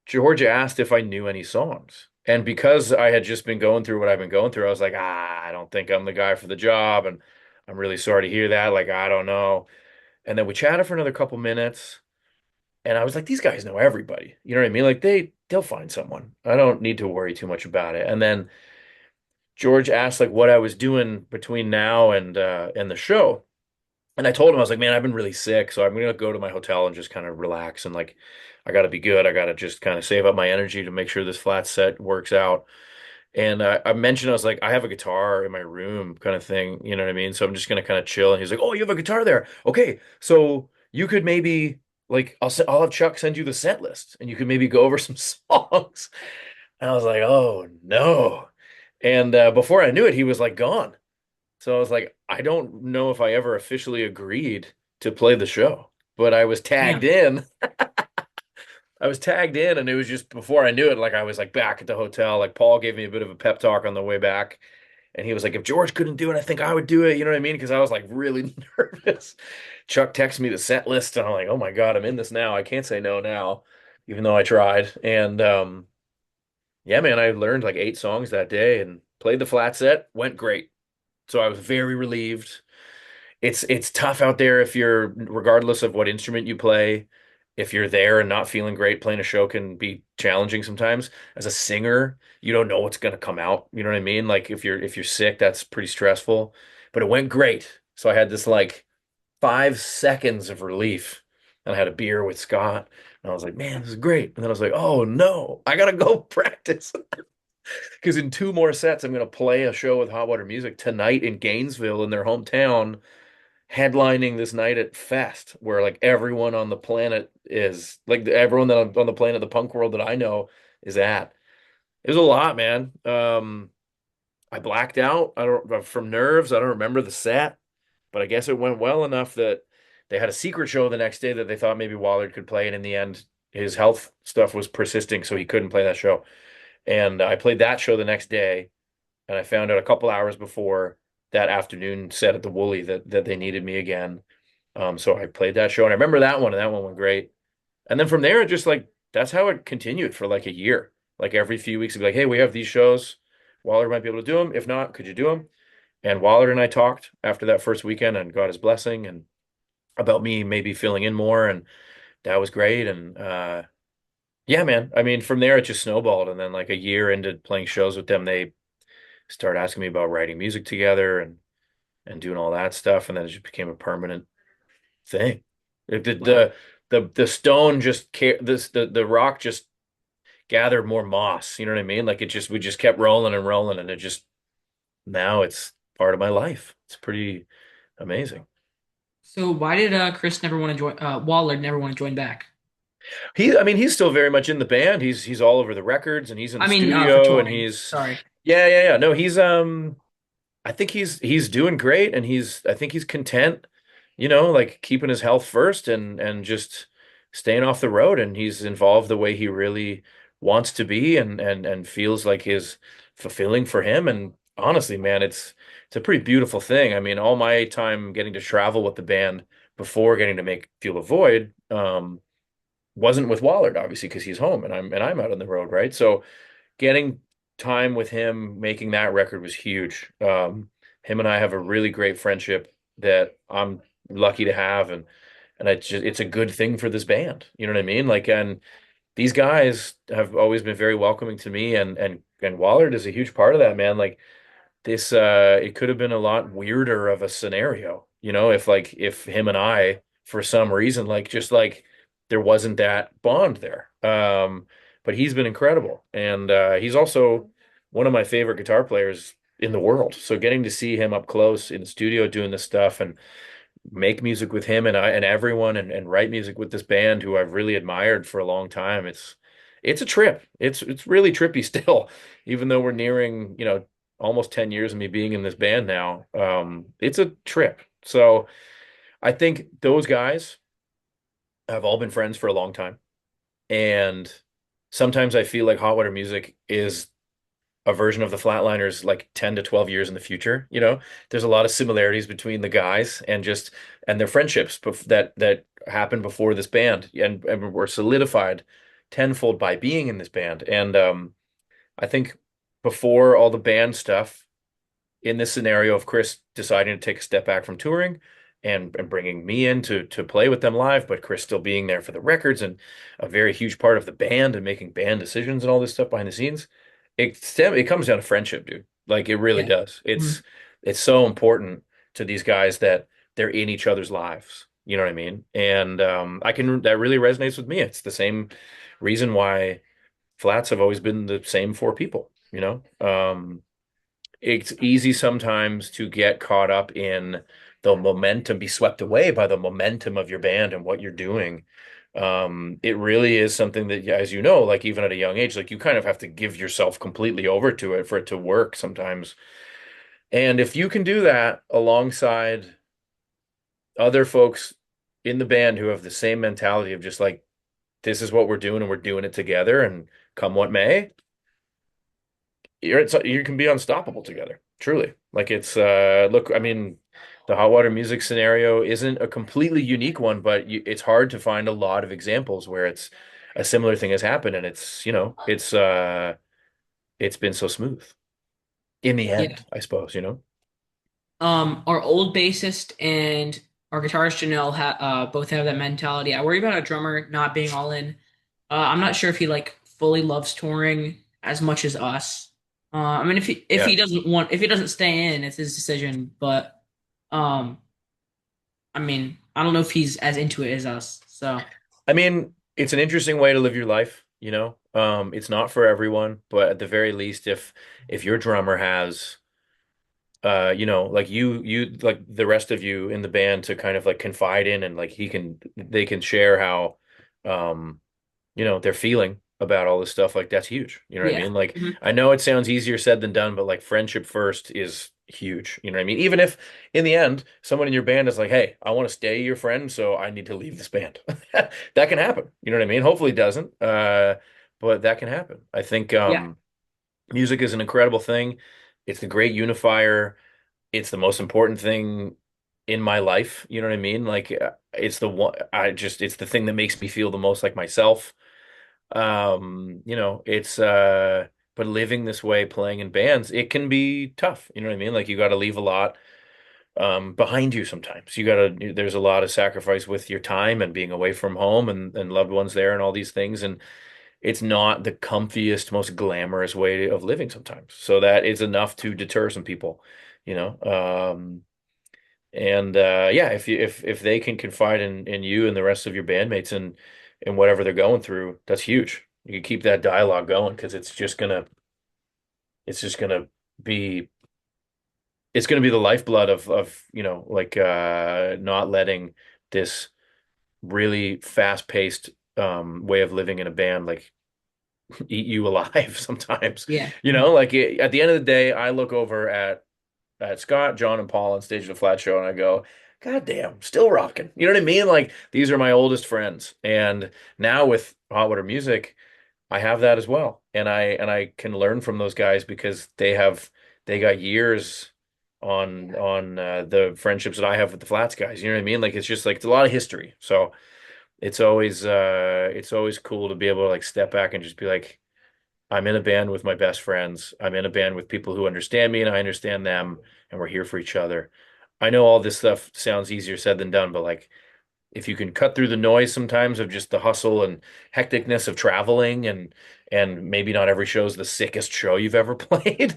Georgia asked if I knew any songs. And because I had just been going through what I've been going through, I was like, I don't think I'm the guy for the job. And I'm really sorry to hear that. Like, I don't know. And then we chatted for another couple minutes. And I was like, these guys know everybody. You know what I mean? Like they'll find someone. I don't need to worry too much about it. And then George asked like what I was doing between now and the show. And I told him, I was like, man, I've been really sick, so I'm gonna go to my hotel and just kind of relax and like I gotta be good. I gotta just kind of save up my energy to make sure this flat set works out. And I mentioned I was like, I have a guitar in my room, kind of thing. You know what I mean? So I'm just gonna kind of chill. And he's like, oh, you have a guitar there? Okay, so you could maybe like I'll have Chuck send you the set list, and you could maybe go over some songs. And I was like, oh no. And before I knew it, he was like gone. So I was like, I don't know if I ever officially agreed to play the show, but I was tagged Damn. in. I was tagged in, and it was just before I knew it, like I was like back at the hotel. Like Paul gave me a bit of a pep talk on the way back, and he was like, if George couldn't do it, I think I would do it. You know what I mean? Because I was like really nervous. Chuck texted me the set list, and I'm like, oh my God, I'm in this now. I can't say no now, even though I tried. And yeah, man, I learned like 8 songs that day and played the flat set. Went great. So I was very relieved. It's tough out there if you're regardless of what instrument you play, if you're there and not feeling great, playing a show can be challenging sometimes. As a singer, you don't know what's gonna come out. You know what I mean? Like if you're sick, that's pretty stressful. But it went great. So I had this like 5 seconds of relief. And I had a beer with Scott. And I was like, man, this is great. And then I was like, oh no, I gotta go practice. Because in 2 more sets, I'm gonna play a show with Hot Water Music tonight in Gainesville in their hometown headlining this night at Fest, where like everyone on the planet is like everyone that on the planet, the punk world that I know is at. It was a lot, man. I blacked out. I don't from nerves. I don't remember the set, but I guess it went well enough that they had a secret show the next day that they thought maybe Wallard could play, and in the end, his health stuff was persisting, so he couldn't play that show. And I played that show the next day, and I found out a couple hours before that afternoon set at the Woolly that they needed me again. So I played that show and I remember that one and that one went great. And then from there, it just like that's how it continued for like a year. Like every few weeks, it'd be like, hey, we have these shows. Waller might be able to do them. If not, could you do them? And Waller and I talked after that first weekend and got his blessing and about me maybe filling in more. And that was great. And yeah, man. I mean, from there it just snowballed. And then like a year into playing shows with them, they started asking me about writing music together and doing all that stuff. And then it just became a permanent thing. It, the, Wow. the the stone just this the rock just gathered more moss. You know what I mean? Like it just we just kept rolling, and it just now it's part of my life. It's pretty amazing. So why did Chris never want to join? Waller never want to join back? I mean, he's still very much in the band. He's all over the records and he's in I the mean, for studio and touring. he's Sorry. yeah, yeah, yeah. No, I think he's doing great and I think he's content, like keeping his health first and just staying off the road and he's involved the way he really wants to be and feels like is fulfilling for him and honestly, man, it's a pretty beautiful thing. I mean, all my time getting to travel with the band before getting to make Feel a Void, wasn't with Wallard obviously because he's home and I'm out on the road, right? So getting time with him making that record was huge. Him and I have a really great friendship that I'm lucky to have, and it's a good thing for this band. You know what I mean? Like, and these guys have always been very welcoming to me, and Wallard is a huge part of that, man. Like this it could have been a lot weirder of a scenario, if him and I for some reason just like there wasn't that bond there. But he's been incredible and he's also one of my favorite guitar players in the world. So getting to see him up close in the studio doing this stuff and make music with him and everyone and write music with this band who I've really admired for a long time. It's a trip. It's really trippy still, even though we're nearing, almost 10 years of me being in this band now. It's a trip. So I think those guys have all been friends for a long time. And sometimes I feel like Hot Water Music is a version of the Flatliners like 10 to 12 years in the future. There's a lot of similarities between the guys and their friendships that happened before this band and were solidified tenfold by being in this band. And I think before all the band stuff, in this scenario of Chris deciding to take a step back from touring and bringing me in to play with them live, but Chris still being there for the records and a very huge part of the band and making band decisions and all this stuff behind the scenes. It comes down to friendship, dude. Like it really Yeah. does. Mhm. It's so important to these guys that they're in each other's lives. You know what I mean? And that really resonates with me. It's the same reason why flats have always been the same four people, it's easy sometimes to get caught up in the momentum, be swept away by the momentum of your band and what you're doing. It really is something that, as you know, like even at a young age, like you kind of have to give yourself completely over to it for it to work sometimes. And if you can do that alongside other folks in the band who have the same mentality of just like, this is what we're doing and we're doing it together and come what may, you can be unstoppable together, truly. Like look, I mean, the hot water music scenario isn't a completely unique one, but it's hard to find a lot of examples where it's a similar thing has happened and it's been so smooth in the Yeah. end, I suppose. Our old bassist and our guitarist Janelle both have that mentality. I worry about a drummer not being all in. I'm not sure if he like fully loves touring as much as us. I mean, Yeah. if he doesn't stay in, it's his decision. But um, I mean, I don't know if he's as into it as us. So I mean, it's an interesting way to live your life. It's not for everyone, but at the very least, if your drummer has like you like the rest of you in the band to kind of like confide in and like they can share how um they're feeling about all this stuff, like that's huge. You know what I yeah. mean? Like Mhm. I know it sounds easier said than done, but like friendship first is huge. You know what I mean? Even if in the end someone in your band is like, "Hey, I want to stay your friend, so I need to leave this band." That can happen. You know what I mean? Hopefully it doesn't. But that can happen. I think Yeah. music is an incredible thing. It's the great unifier. It's the most important thing in my life. You know what I mean? Like it's the one it's the thing that makes me feel the most like myself. It's but living this way, playing in bands, it can be tough. You know what I mean? Like you got to leave a lot behind you sometimes. There's a lot of sacrifice with your time and being away from home and loved ones there and all these things. And it's not the comfiest, most glamorous way of living sometimes. So that is enough to deter some people, you know. And yeah, if they can confide in you and the rest of your bandmates and whatever they're going through, that's huge. You can keep that dialogue going because it's just gonna be the lifeblood of like not letting this really fast-paced way of living in a band like eat you alive sometimes. Yeah. You know, like at the end of the day, I look over at Scott, John, and Paul on stage at the Flat Show, and I go, God damn, still rocking. You know what I mean? Like these are my oldest friends, and now with Hot Water Music, I have that as well, and I can learn from those guys because they got years on the friendships that I have with the Flats guys. You know what I mean? Like it's just like it's a lot of history. So it's always cool to be able to like step back and just be like, I'm in a band with my best friends. I'm in a band with people who understand me and I understand them, and we're here for each other. I know all this stuff sounds easier said than done, but like if you can cut through the noise sometimes of just the hustle and hecticness of traveling and maybe not every show is the sickest show you've ever played,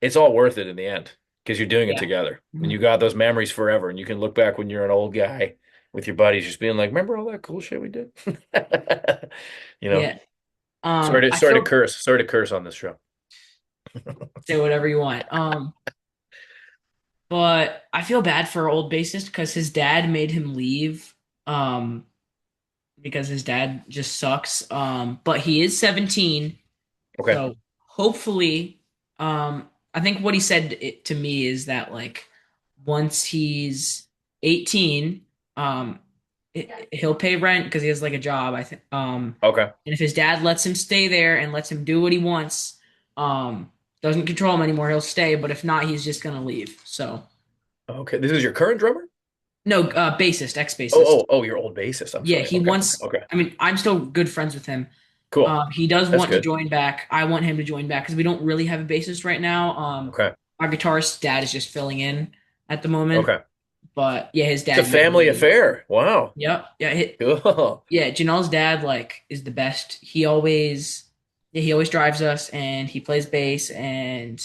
it's all worth it in the end because you're doing it Yeah. together and Mhm. you got those memories forever and you can look back when you're an old guy with your buddies just being like, remember all that cool shit we did? You know, Yeah. I sorry to feel curse. Sorry to curse on this show. say whatever you want. But I feel bad for our old bassist because his dad made him leave. Because his dad just sucks. But he is 17, Okay. so hopefully, I think what he said to me is that like once he's 18, he'll pay rent because he has like a job. I think. Okay. And if his dad lets him stay there and lets him do what he wants, doesn't control him anymore, he'll stay. But if not, he's just gonna leave. So Okay. This is your current drummer? no, bassist, ex-bassist. Oh, your old bassist. I'm Yeah, sorry. he Okay. wants. Okay. I mean, I'm still good friends with him. Cool. He does That's want to good. join back. I want him to join back because we don't really have a bassist right now. Okay. Our guitarist's dad is just filling in at the moment. Okay. But yeah, his It's a dad made him family leave. affair. Wow. Yep. Cool. Yeah. Janelle's dad like is the best. He always drives us and he plays bass and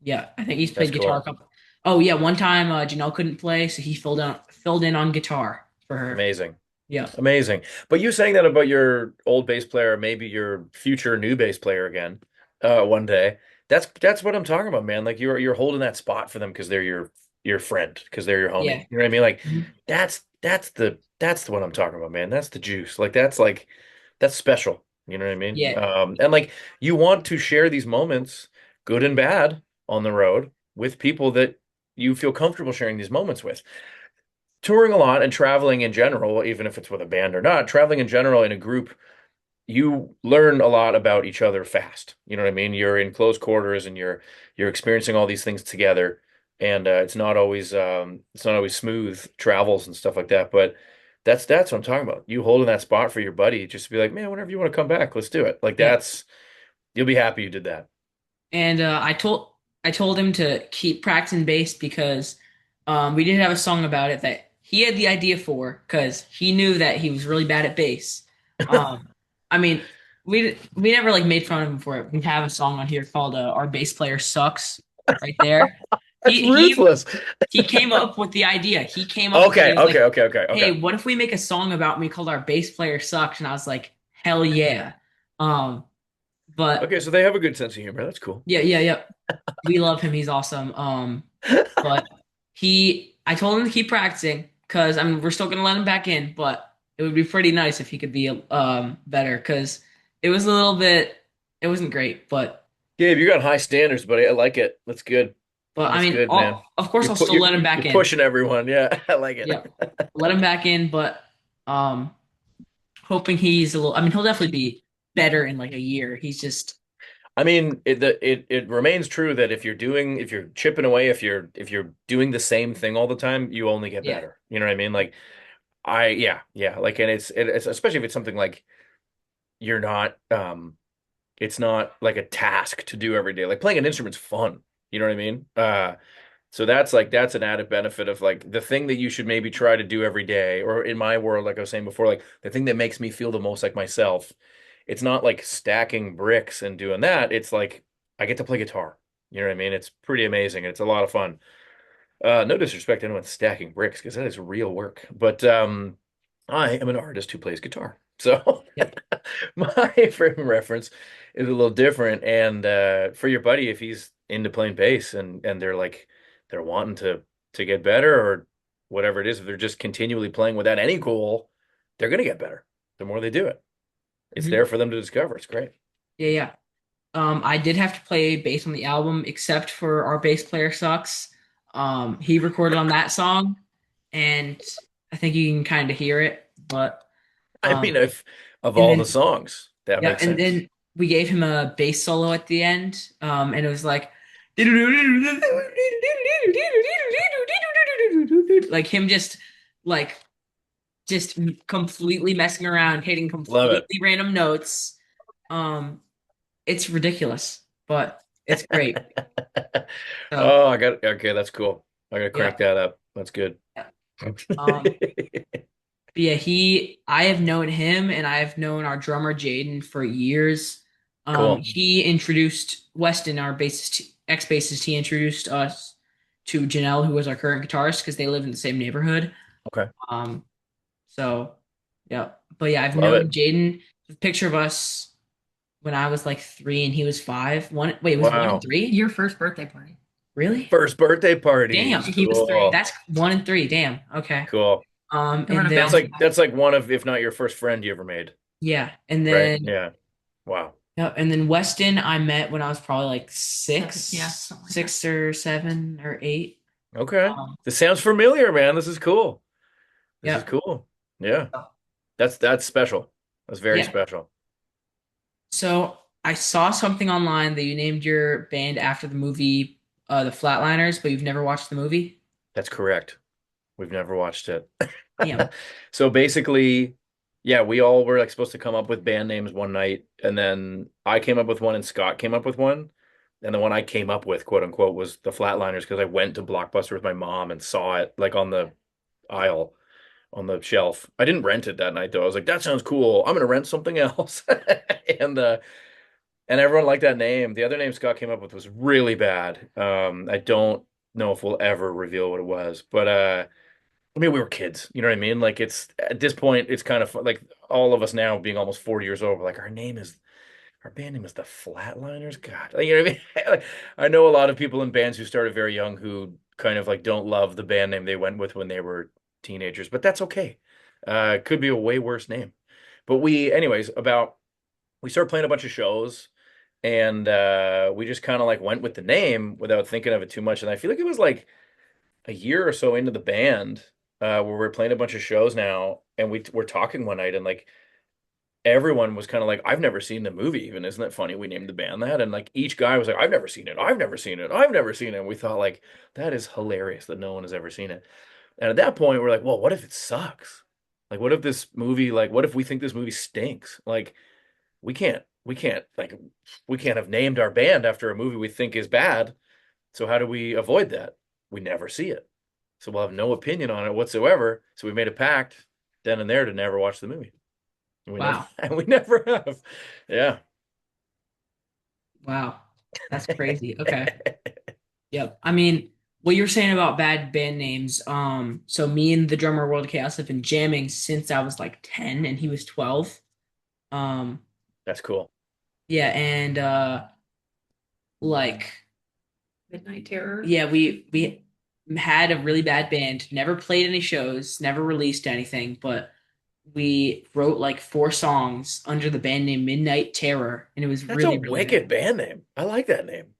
yeah, I think he's That's played guitar a cool. couple. Oh yeah, one time Janelle couldn't play, so he filled in on guitar for her. Amazing. Yeah. Amazing. But you saying that about your old bass player, maybe your future new bass player again, one day. That's what I'm talking about, man. Like you're holding that spot for them because they're your friend, because they're your homie. Yeah. You know what I mean? Like Mhm. that's what I'm talking about, man. That's the juice. Like that's special. You know what I mean? Yeah. And like you want to share these moments, good and bad, on the road with people that you feel comfortable sharing these moments with touring a lot and traveling in general, even if it's with a band or not, traveling in general in a group, you learn a lot about each other fast. You know what I mean? You're in close quarters and you're experiencing all these things together, and it's not always smooth travels and stuff like that. But that's what I'm talking about. You holding that spot for your buddy, just to be like, man, whenever you want to come back, let's do it. Like Yeah. that's you'll be happy you did that. And I told him to keep practicing bass because we did have a song about it that he had the idea for because he knew that he was really bad at bass. Um, I mean, we never like made fun of him for it. We have a song on here called "Our Bass Player Sucks" right there. That's He he ruthless. he came up with the idea. He came up with it. He was like, "Hey, Okay. what if we make a song about me called Our Bass Player Sucks?" And I was like, "Hell yeah!" Um, but Okay, so they have a good sense of humor. That's cool. yeah. We love him. He's awesome. But I told him to keep practicing because I mean we're still gonna let him back in, but it would be pretty nice if he could be better because it was a little bit, it wasn't great, Gabe, you got high standards, buddy. I like it. That's good. but I That's mean, good, man. of course I'll still let him back You're in. pushing everyone. Yeah, I like it. Yeah, let him back in, but um, hoping he's a little. I mean, he'll definitely be better in like a year. He's just I mean, it remains true that if you're chipping away, if you're doing the same thing all the time, you only get yeah, better. You know what I mean? Like yeah. Like, and it's especially if it's something like you're not it's not like a task to do every day. Like playing an instrument's fun. You know what I mean? So that's an added benefit of like the thing that you should maybe try to do every day, or in my world, like I was saying before, like the thing that makes me feel the most like myself. It's not like stacking bricks and doing that. It's like I get to play guitar. You know what I mean? It's pretty amazing. It's a lot of fun. No disrespect to anyone stacking bricks because that is real work. But I am an artist who plays guitar. So yep, my frame of reference is a little different. And for your buddy, if he's into playing bass and they're wanting to get better or whatever it is, if they're just continually playing without any goal, they're gonna get better. the more they do it. It's Mhm. there for them to discover. It's great. Yeah, yeah. I did have to play bass on the album, except for our bass player sucks. He recorded on that song, and I think you can kind of hear it. But I mean, um, if of and all the then songs, that yeah, makes and sense. then we gave him a bass solo at the end, and it was like like him like just completely messing around, hitting Love it. completely random notes. Um, it's ridiculous, but it's great. So Oh, I got okay, that's cool. I gotta crank yeah. that up. That's good. Yeah. Um, but yeah, I have known him and I've known our drummer Jaden for years. Cool. He introduced Weston, our bassist, ex-bassist, he introduced us to Janelle, who was our current guitarist, because they live in the same neighborhood. Okay. Um, so yeah. But yeah, I've Love known it. Jaden. A picture of us when I was like 3 and he was 5. Wait, was 1 and Wow. 3? Your first birthday party. Really? First birthday Damn, parties. he was 3. Cool. That's 1 and 3. Damn. Okay. Cool. And That's then like one of, if not your first friend you ever made, yeah, and right? then Yeah. Wow. yeah, and then Weston I met when I was probably like Yeah, something like that. 6 or 7 or 8. Okay. Um, This sounds familiar, man. This is cool. This is yeah, cool. Yeah. That's special. That's very yeah. special. So I saw something online that you named your band after the movie, The Flatliners, but you've never watched the movie. That's correct. We've never watched it. Damn. So basically, yeah, we all were like supposed to come up with band names one night, and then I came up with one and Scott came up with one. And the one I came up with, quote unquote, was the Flatliners because I went to Blockbuster with my mom and saw it like on the aisle on the shelf. I didn't rent it that night though. I was like, that sounds cool. I'm gonna rent something else. And and everyone liked that name. The other name Scott came up with was really bad. I don't know if we'll ever reveal what it was, but I mean, we were kids, you know what I mean? Like it's at this point, it's kind of like all of us now being almost 40 years old, we're like our band name is the Flatliners. God, like, you know what I mean? Like, I know a lot of people in bands who started very young who kind of like don't love the band name they went with when they were teenagers, but that's okay. It could be a way worse name. But anyways, we started playing a bunch of shows and we just kind of like went with the name without thinking of it too much. And I feel like it was like a year or so into the band, where we're playing a bunch of shows now, and we're talking one night, and like everyone was kind of like, "I've never seen the movie." Even isn't it funny? We named the band that, and like each guy was like, "I've never seen it. I've never seen it. I've never seen it." And we thought like that is hilarious that no one has ever seen it. And at that point, we're like, "Well, what if it sucks? Like, what if this movie? Like, what if we think this movie stinks? Like, we can't have named our band after a movie we think is bad. So how do we avoid that? We never see it." So we'll have no opinion on it whatsoever. So we made a pact then and there to never watch the movie. And we never Wow. and we never have. Yeah. Wow. That's crazy. Okay. Yep. I mean, what you're saying about bad band names, so me and the drummer World of Chaos have been jamming since I was like 10 and he was 12. Um, That's cool. yeah, and like Midnight Terror. yeah, we had a really bad band, never played any shows, never released anything, but we wrote like 4 songs under the band name Midnight Terror, and it was That's a really, really wicked bad. band name. I like that name.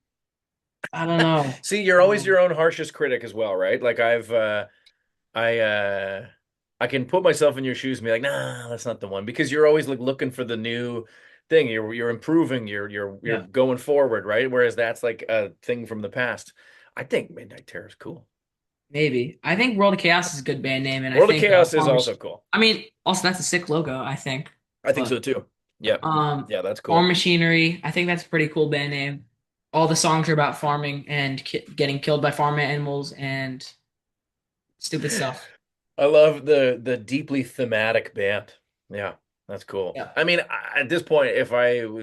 I don't know. See, you're always your own harshest critic as well, right? Like I I can put myself in your shoes and be like, nah, that's not the one because you're always like looking for the new thing. You're improving, you're Yeah, going forward, right? Whereas that's like a thing from the past. I think Midnight Terror is cool. maybe. I think World of Chaos is a good band name, and I World of think Chaos is also Farmers. cool. I mean, also that's a sick logo, I think. I think But so too. Yeah. Yeah, that's Farm cool. Machinery, I think that's a pretty cool band name. All the songs are about farming and getting killed by farm animals and stupid stuff. I love the deeply thematic band. Yeah, that's cool. Yeah, I mean, at this point, if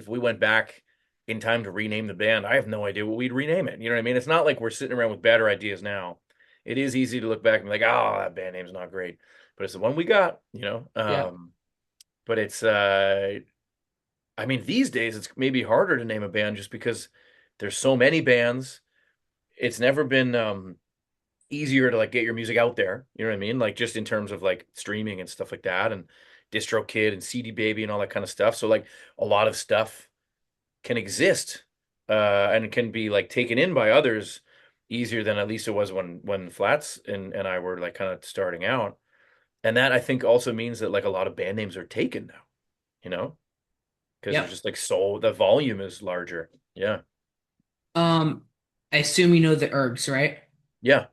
we went back in time to rename the band, I have no idea what we'd rename it. You know what I mean? It's not like we're sitting around with better ideas now. It is easy to look back and be like, oh, that band name's not great, but it's the one we got, you know. yeah, But it's I mean, these days it's maybe harder to name a band just because there's so many bands. It's never been easier to like get your music out there. You know what I mean? Like just in terms of like streaming and stuff like that. And Distro Kid and CD Baby and all that kind of stuff. So like a lot of stuff can exist and can be like taken in by others easier than at least it was when Flats and I were like kind of starting out. And that I think also means that like a lot of band names are taken now, you know, because there's Yep. just like so the volume is larger. Yeah. Um, I assume you know the Ergs, right? Yeah.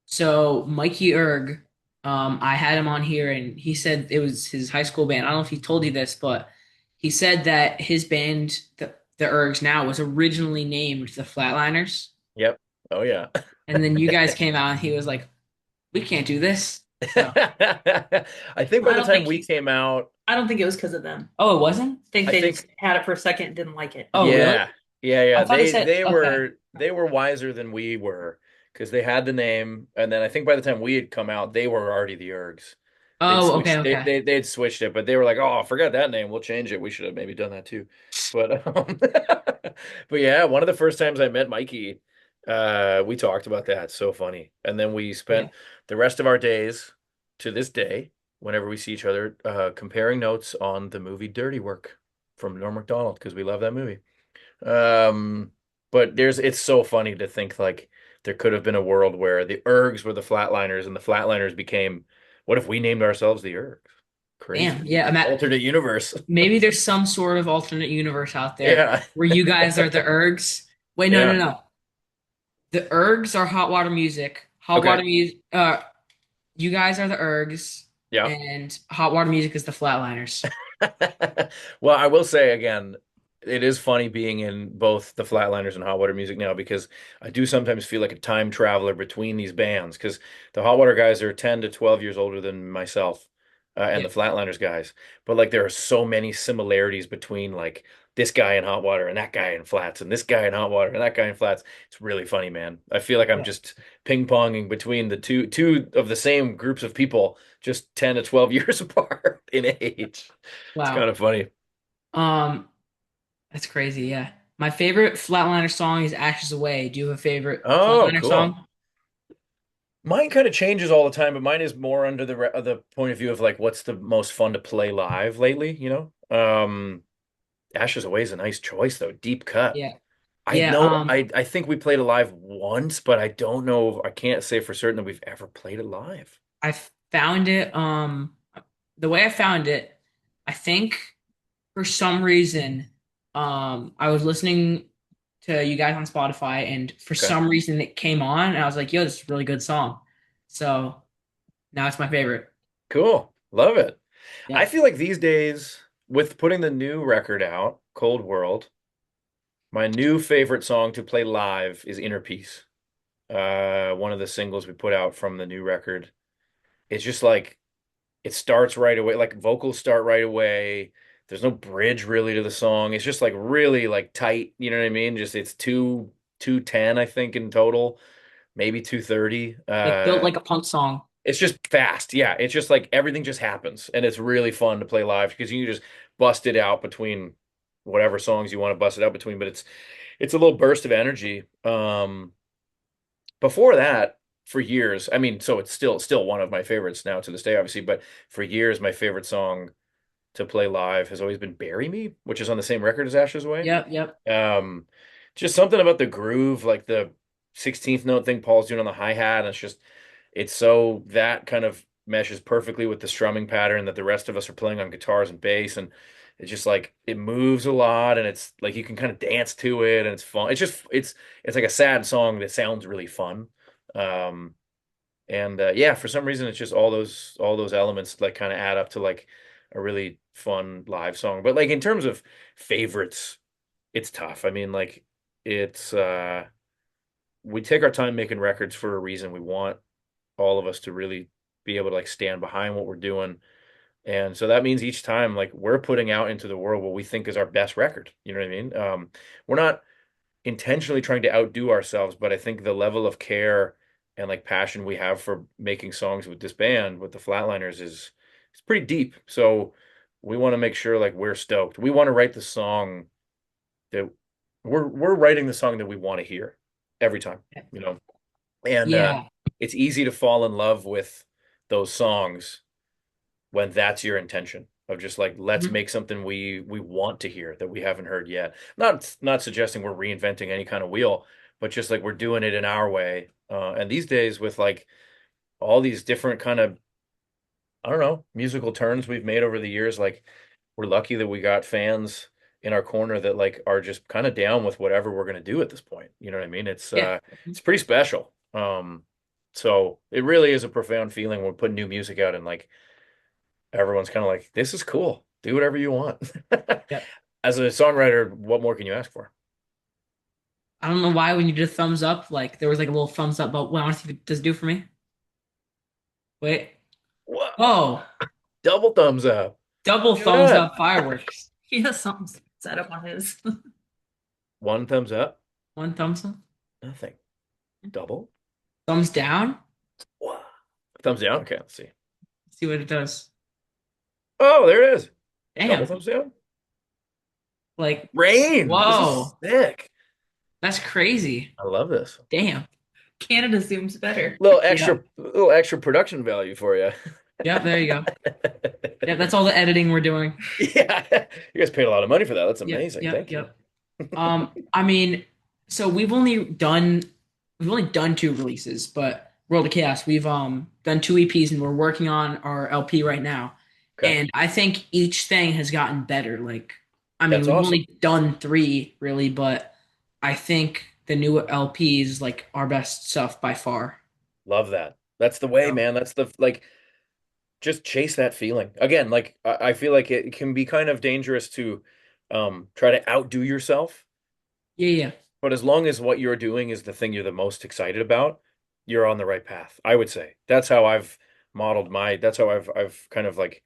So Mikey Erg, I had him on here, and he said it was his high school band. I don't know if he told you this, but he said that his band, the Ergs, now was originally named the Flatliners, Yep. Oh yeah. and then you guys came out, and he was like, "We can't do this." So I think by I the don't time think we he's. came out, I don't think it was because of them. oh, it wasn't? I think I they just think had it for a second and didn't like it. Oh, really? yeah. Yeah, I yeah. thought he They said they okay. were they were wiser than we were because they had the name and then I think by the time we had come out, they were already the Ergs. They'd Oh, okay, switched okay. they'd switched it, but they were like, "Oh, forget that name. We'll change it. We should have maybe done that too." But but yeah, one of the first times I met Mikey, we talked about that. So funny. And then we Yeah, spent the rest of our days to this day, whenever we see each other, comparing notes on the movie Dirty Work from Norm Macdonald because we love that movie. Um, but it's so funny to think like there could have been a world where the Ergs were the Flatliners and the Flatliners became, what if we named ourselves the Ergs? damn. Crazy. Yeah, Alternate universe. maybe there's some sort of alternate universe out there Yeah. where you guys are the Ergs. Wait, no, no, Yeah. no. The Ergs are hot water music. Hot Okay. water music. You guys are the Ergs, Yeah. and hot water music is the Flatliners. Well, I will say again, it is funny being in both the Flatliners and Hot Water Music now because I do sometimes feel like a time traveler between these bands because the Hot Water guys are 10 to 12 years older than myself and Yeah, the Flatliners guys. But like there are so many similarities between like this guy in Hot Water and that guy in Flats and this guy in Hot Water and that guy in Flats. It's really funny, man. I feel like I'm yeah. just ping-ponging between the two of the same groups of people just 10 to 12 years apart in age. It's kind Wow. of funny. Um, that's crazy. Yeah. My favorite Flatliner song is Ashes Away. Do you have a favorite Oh, Flatliner cool. song? Mine kind of changes all the time, but mine is more under the point of view of like what's the most fun to play live lately, you know? Ashes Away is a nice choice though. Deep cut. Yeah. I Yeah. know I think we played it live once, but I don't know I can't say for certain that we've ever played it live. I found it. The way I found it, I think for some reason, I was listening to you guys on Spotify, and for Okay. some reason it came on, and I was like, "Yo, this is a really good song." So now it's my favorite. Cool. Love it. I Yeah. feel like these days with putting the new record out, Cold World, my new favorite song to play live is Inner Peace. One of the singles we put out from the new record. It's just like it starts right away, like vocals start right away. There's no bridge really to the song. It's just like really like tight, you know what I mean? Just it's 210, I think, in total, maybe 230. Like built like a punk song. It's just fast. Yeah, it's just like everything just happens and it's really fun to play live because you can just bust it out between whatever songs you want to bust it out between, but it's a little burst of energy. Before that, for years, I mean, so it's still one of my favorites now to this day, obviously, but for years, my favorite song to play live has always been "Bury Me," which is on the same record as Ashes Away. Yep, yep. Um, just something about the groove, like the 16th note thing Paul's doing on the hi-hat, and it's so that kind of meshes perfectly with the strumming pattern that the rest of us are playing on guitars and bass, and it's just like it moves a lot, and it's like you can kind of dance to it, and it's fun. It's like a sad song that sounds really fun. Um, and yeah, for some reason, it's just all those elements like kind of add up to like a really fun live song. But like in terms of favorites, it's tough. I mean, like it's we take our time making records for a reason. We want all of us to really be able to like stand behind what we're doing. And so that means each time like we're putting out into the world what we think is our best record. You know what I mean? We're not intentionally trying to outdo ourselves, but I think the level of care and like passion we have for making songs with this band, with the Flatliners, is it's pretty deep. So we want to make sure like we're stoked. We want to write the song that we're writing the song that we want to hear every time, you know. And Yeah. it's easy to fall in love with those songs when that's your intention. of just like let's Mhm. make something we want to hear that we haven't heard yet. Not suggesting we're reinventing any kind of wheel, but just like we're doing it in our way. And these days with like all these different kind of, I don't know, musical turns we've made over the years, like we're lucky that we got fans in our corner that like are just kind of down with whatever we're gonna do at this point. You know what I mean? Yeah. It's pretty special. So it really is a profound feeling when we put new music out and like everyone's kind of like, this is cool. Do whatever you want. Yeah. As a songwriter, what more can you ask for? I don't know why when you did a thumbs up, like there was like a little thumbs up, but well, I want to see if it does it do it for me. Wait. Whoa, Oh, double thumbs up. double Look at thumbs that. up fireworks. He has something set up on his. One thumbs up, One thumbs up. nothing. Double. Thumbs down. Whoa. Thumbs down. Okay, let's see. See what it does. Oh, there it is. Double Damn. thumbs down. Like, Rain. This is whoa. sick. That's crazy. I love this. Damn. Canada zooms better. Yep. Little extra production value for you. Yep, there you go. Yeah, that's all the editing we're doing. Yeah, you guys paid a lot of money for that. That's Yep, amazing. yep, Thank you. yep. I mean, so we've only done two releases, but World of Chaos, we've done two EPs and we're working on our LP right now. Okay, And I think each thing has gotten better. Like, I mean, that's we've awesome. only done three really, but I think the new LP is like our best stuff by far. Love that. That's the way, Yeah, man. That's the like. Just chase that feeling. Again, like I feel like it can be kind of dangerous to try to outdo yourself. yeah, But as long as what you're doing is the thing you're the most excited about, you're on the right path. I would say that's how I've modeled my. That's how I've kind of like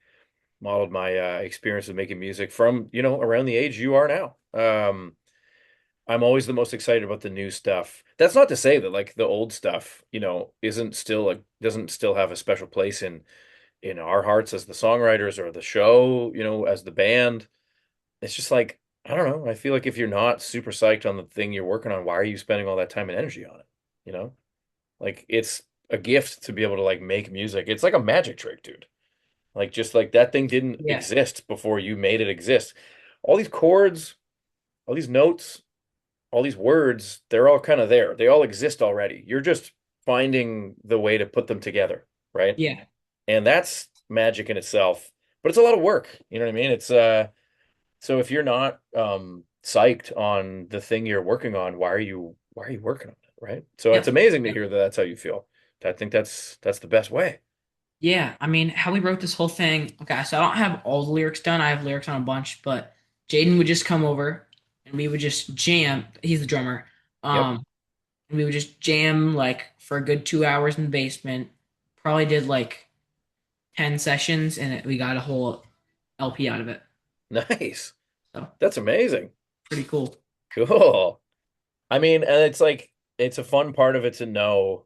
modeled my experience of making music from, around the age you are now. I'm always the most excited about the new stuff. That's not to say that like the old stuff, isn't still like doesn't still have a special place in our hearts as the songwriters or the show, as the band. It's just like, I don't know. I feel like if you're not super psyched on the thing you're working on, why are you spending all that time and energy on it? You know? Like it's a gift to be able to like make music. It's like a magic trick, dude. Like just like that thing didn't yeah, exist before you made it exist. All these chords, all these notes, all these words, they're all kind of there. They all exist already. You're just finding the way to put them together, right? yeah, And that's magic in itself. But it's a lot of work. You know what I mean? So if you're not psyched on the thing you're working on, why are you working on it, right? So it's yep, amazing to yep. hear that that's how you feel. I think that's the best way. Yeah, I mean, how we wrote this whole thing. Okay, so I don't have all the lyrics done. I have lyrics on a bunch, but Jaden would just come over and we would just jam. He's the drummer. Yep. And we would just jam like for a good 2 hours in the basement. Probably did like 10 sessions and we got a whole LP out of it. Nice. So That's amazing. pretty cool. Cool. I mean, and it's like it's a fun part of it to know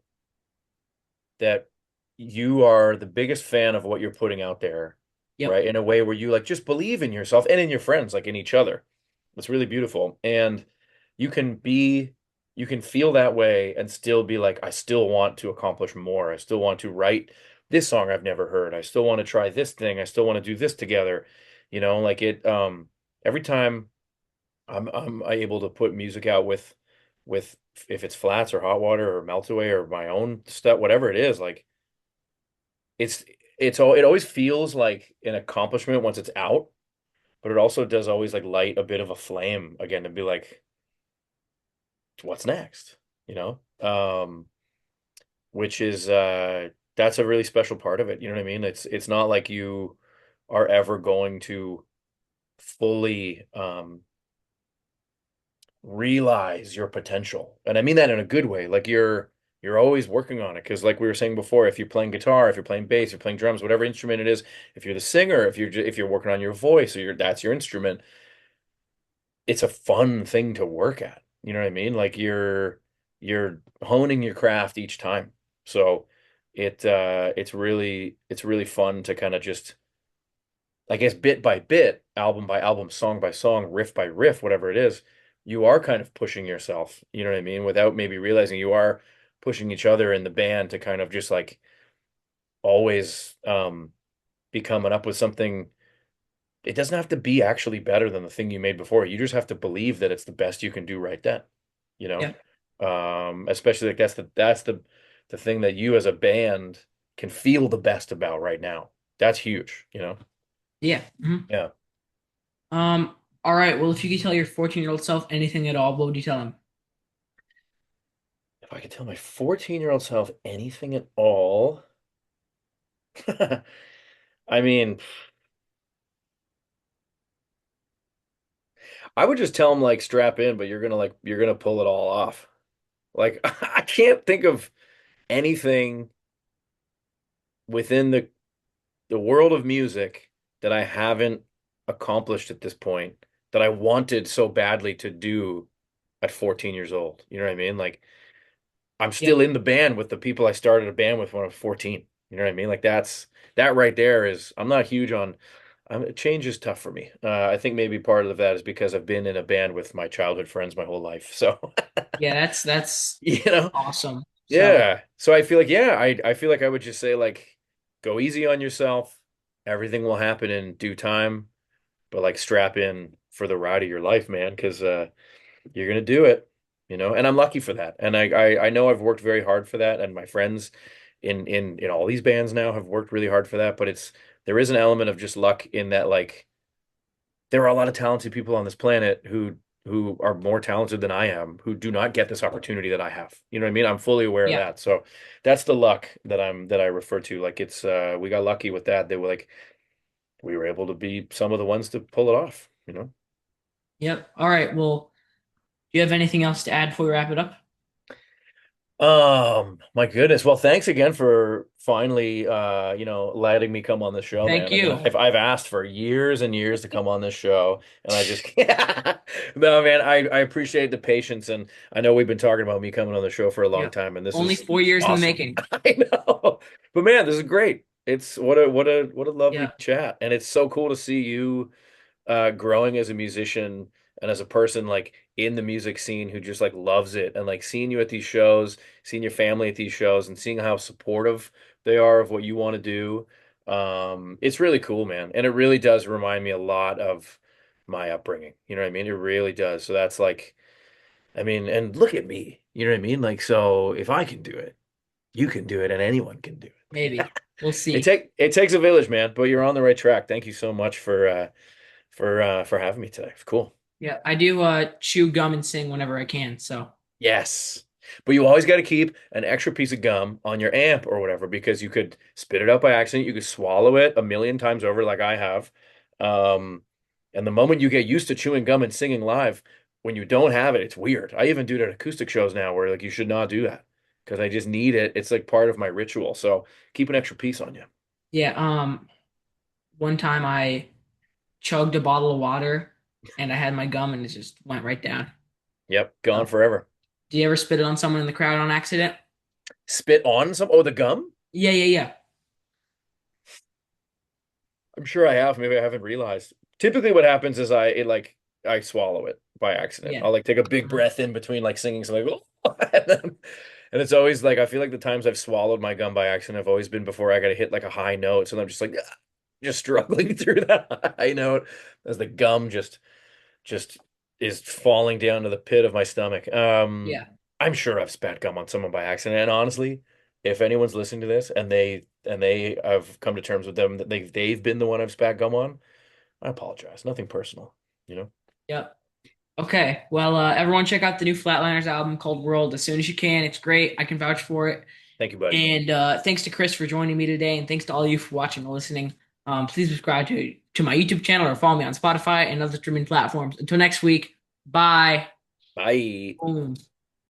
that you are the biggest fan of what you're putting out there, Yep. right? In a way where you like just believe in yourself and in your friends, like in each other. It's really beautiful. And you can be, you can feel that way and still be like, I still want to accomplish more. I still want to write this song I've never heard. I still want to try this thing. I still want to do this together. Like every time I'm able to put music out with if it's flats or hot water or melt away or my own stuff, whatever it is, like it's it always feels like an accomplishment once it's out, but it also does always like light a bit of a flame again to be like, what's next? You know? Which is that's a really special part of it. You know what I mean? It's not like you are ever going to fully realize your potential. And I mean that in a good way. Like you're always working on it because like we were saying before, if you're playing guitar, if you're playing bass, you're playing drums, whatever instrument it is, if you're the singer, if you're working on your voice or that's your instrument, it's a fun thing to work at. You know what I mean? Like you're honing your craft each time. So it's really fun to kind of just I guess bit by bit, album by album, song by song, riff by riff, whatever it is, you are kind of pushing yourself, you know what I mean? Without maybe realizing you are pushing each other in the band to kind of just like always be coming up with something it doesn't have to be actually better than the thing you made before. You just have to believe that it's the best you can do right then, you know? Yeah. Especially like that's the thing that you as a band can feel the best about right now. That's huge, you know? Yeah. Mhm. Yeah. Um, all right. Well, if you could tell your 14-year-old self anything at all, what would you tell him? If I could tell my 14-year-old self anything at all, I mean, I would just tell him like strap in, but you're gonna pull it all off. Like I can't think of anything within the world of music that I haven't accomplished at this point that I wanted so badly to do at 14 years old. You know what I mean? Like I'm still Yep. in the band with the people I started a band with when I was 14. You know what I mean? Like that right there is I'm not huge on change is tough for me. I think maybe part of that is because I've been in a band with my childhood friends my whole life. So, Yeah, that's you know, awesome. So, yeah. So I feel like, yeah, I feel like I would just say like go easy on yourself. Everything will happen in due time, but like strap in for the ride of your life, man, because you're gonna do it, you know. And I'm lucky for that. And I know I've worked very hard for that, and my friends in all these bands now have worked really hard for that. But there is an element of just luck in that, like there are a lot of talented people on this planet who are more talented than I am, who do not get this opportunity that I have. You know what I mean? I'm fully aware of yeah. that. So that's the luck that I refer to. Like it's we got lucky with that. They were like we were able to be some of the ones to pull it off, you know? Yep. All right. Well, do you have anything else to add before we wrap it up? My goodness. Well, thanks again for finally letting me come on this show, Thank man. I mean, you. I've asked for years and years to come on this show, and I just no, man, I appreciate the patience, and I know we've been talking about me coming on the show for a long Yep. time, and this Only is 4 years in the awesome. making. I know. But man, this is great. It's what a lovely Yeah. chat. And it's so cool to see you growing as a musician and as a person like in the music scene who just like loves it and like seeing you at these shows, seeing your family at these shows and seeing how supportive they are of what you want to do. It's really cool, man. And it really does remind me a lot of my upbringing. You know what I mean? It really does. So that's like, I mean, and look at me. You know what I mean? Like, so if I can do it, you can do it and anyone can do it. Maybe. We'll see. It takes a village, man, but you're on the right track. Thank you so much for having me today. It's cool. Yeah. I do chew gum and sing whenever I can. So, Yes. But you always got to keep an extra piece of gum on your amp or whatever because you could spit it out by accident. You could swallow it a million times over, like I have. Um, and the moment you get used to chewing gum and singing live, when you don't have it, it's weird. I even do it at acoustic shows now where like you should not do that because I just need it. It's like part of my ritual. So keep an extra piece on you. yeah. One time I chugged a bottle of water and I had my gum and it just went right down. Yep, gone So, forever. do you ever spit it on someone in the crowd on accident? Spit on some. Oh, the gum? Yeah, yeah, yeah. I'm sure I have. Maybe I haven't realized. Typically, what happens is I swallow it by accident. Yeah. I'll like take a big Uh-huh. breath in between like singing something, and it's always like I feel like the times I've swallowed my gum by accident have always been before I got to hit like a high note. So I'm just like just struggling through that high note as the gum just is falling down to the pit of my stomach. Yeah. I'm sure I've spat gum on someone by accident. And honestly, if anyone's listening to this and they have come to terms with them that they've been the one I've spat gum on, I apologize. Nothing personal, you know? Yep. Okay. Well, everyone check out the new Flatliners album called World as soon as you can. It's great. I can vouch for it. Thank you, buddy. And thanks to Chris for joining me today, and thanks to all of you for watching and listening. Please subscribe to my YouTube channel or follow me on Spotify and other streaming platforms. Until next week, bye. Bye. Boom.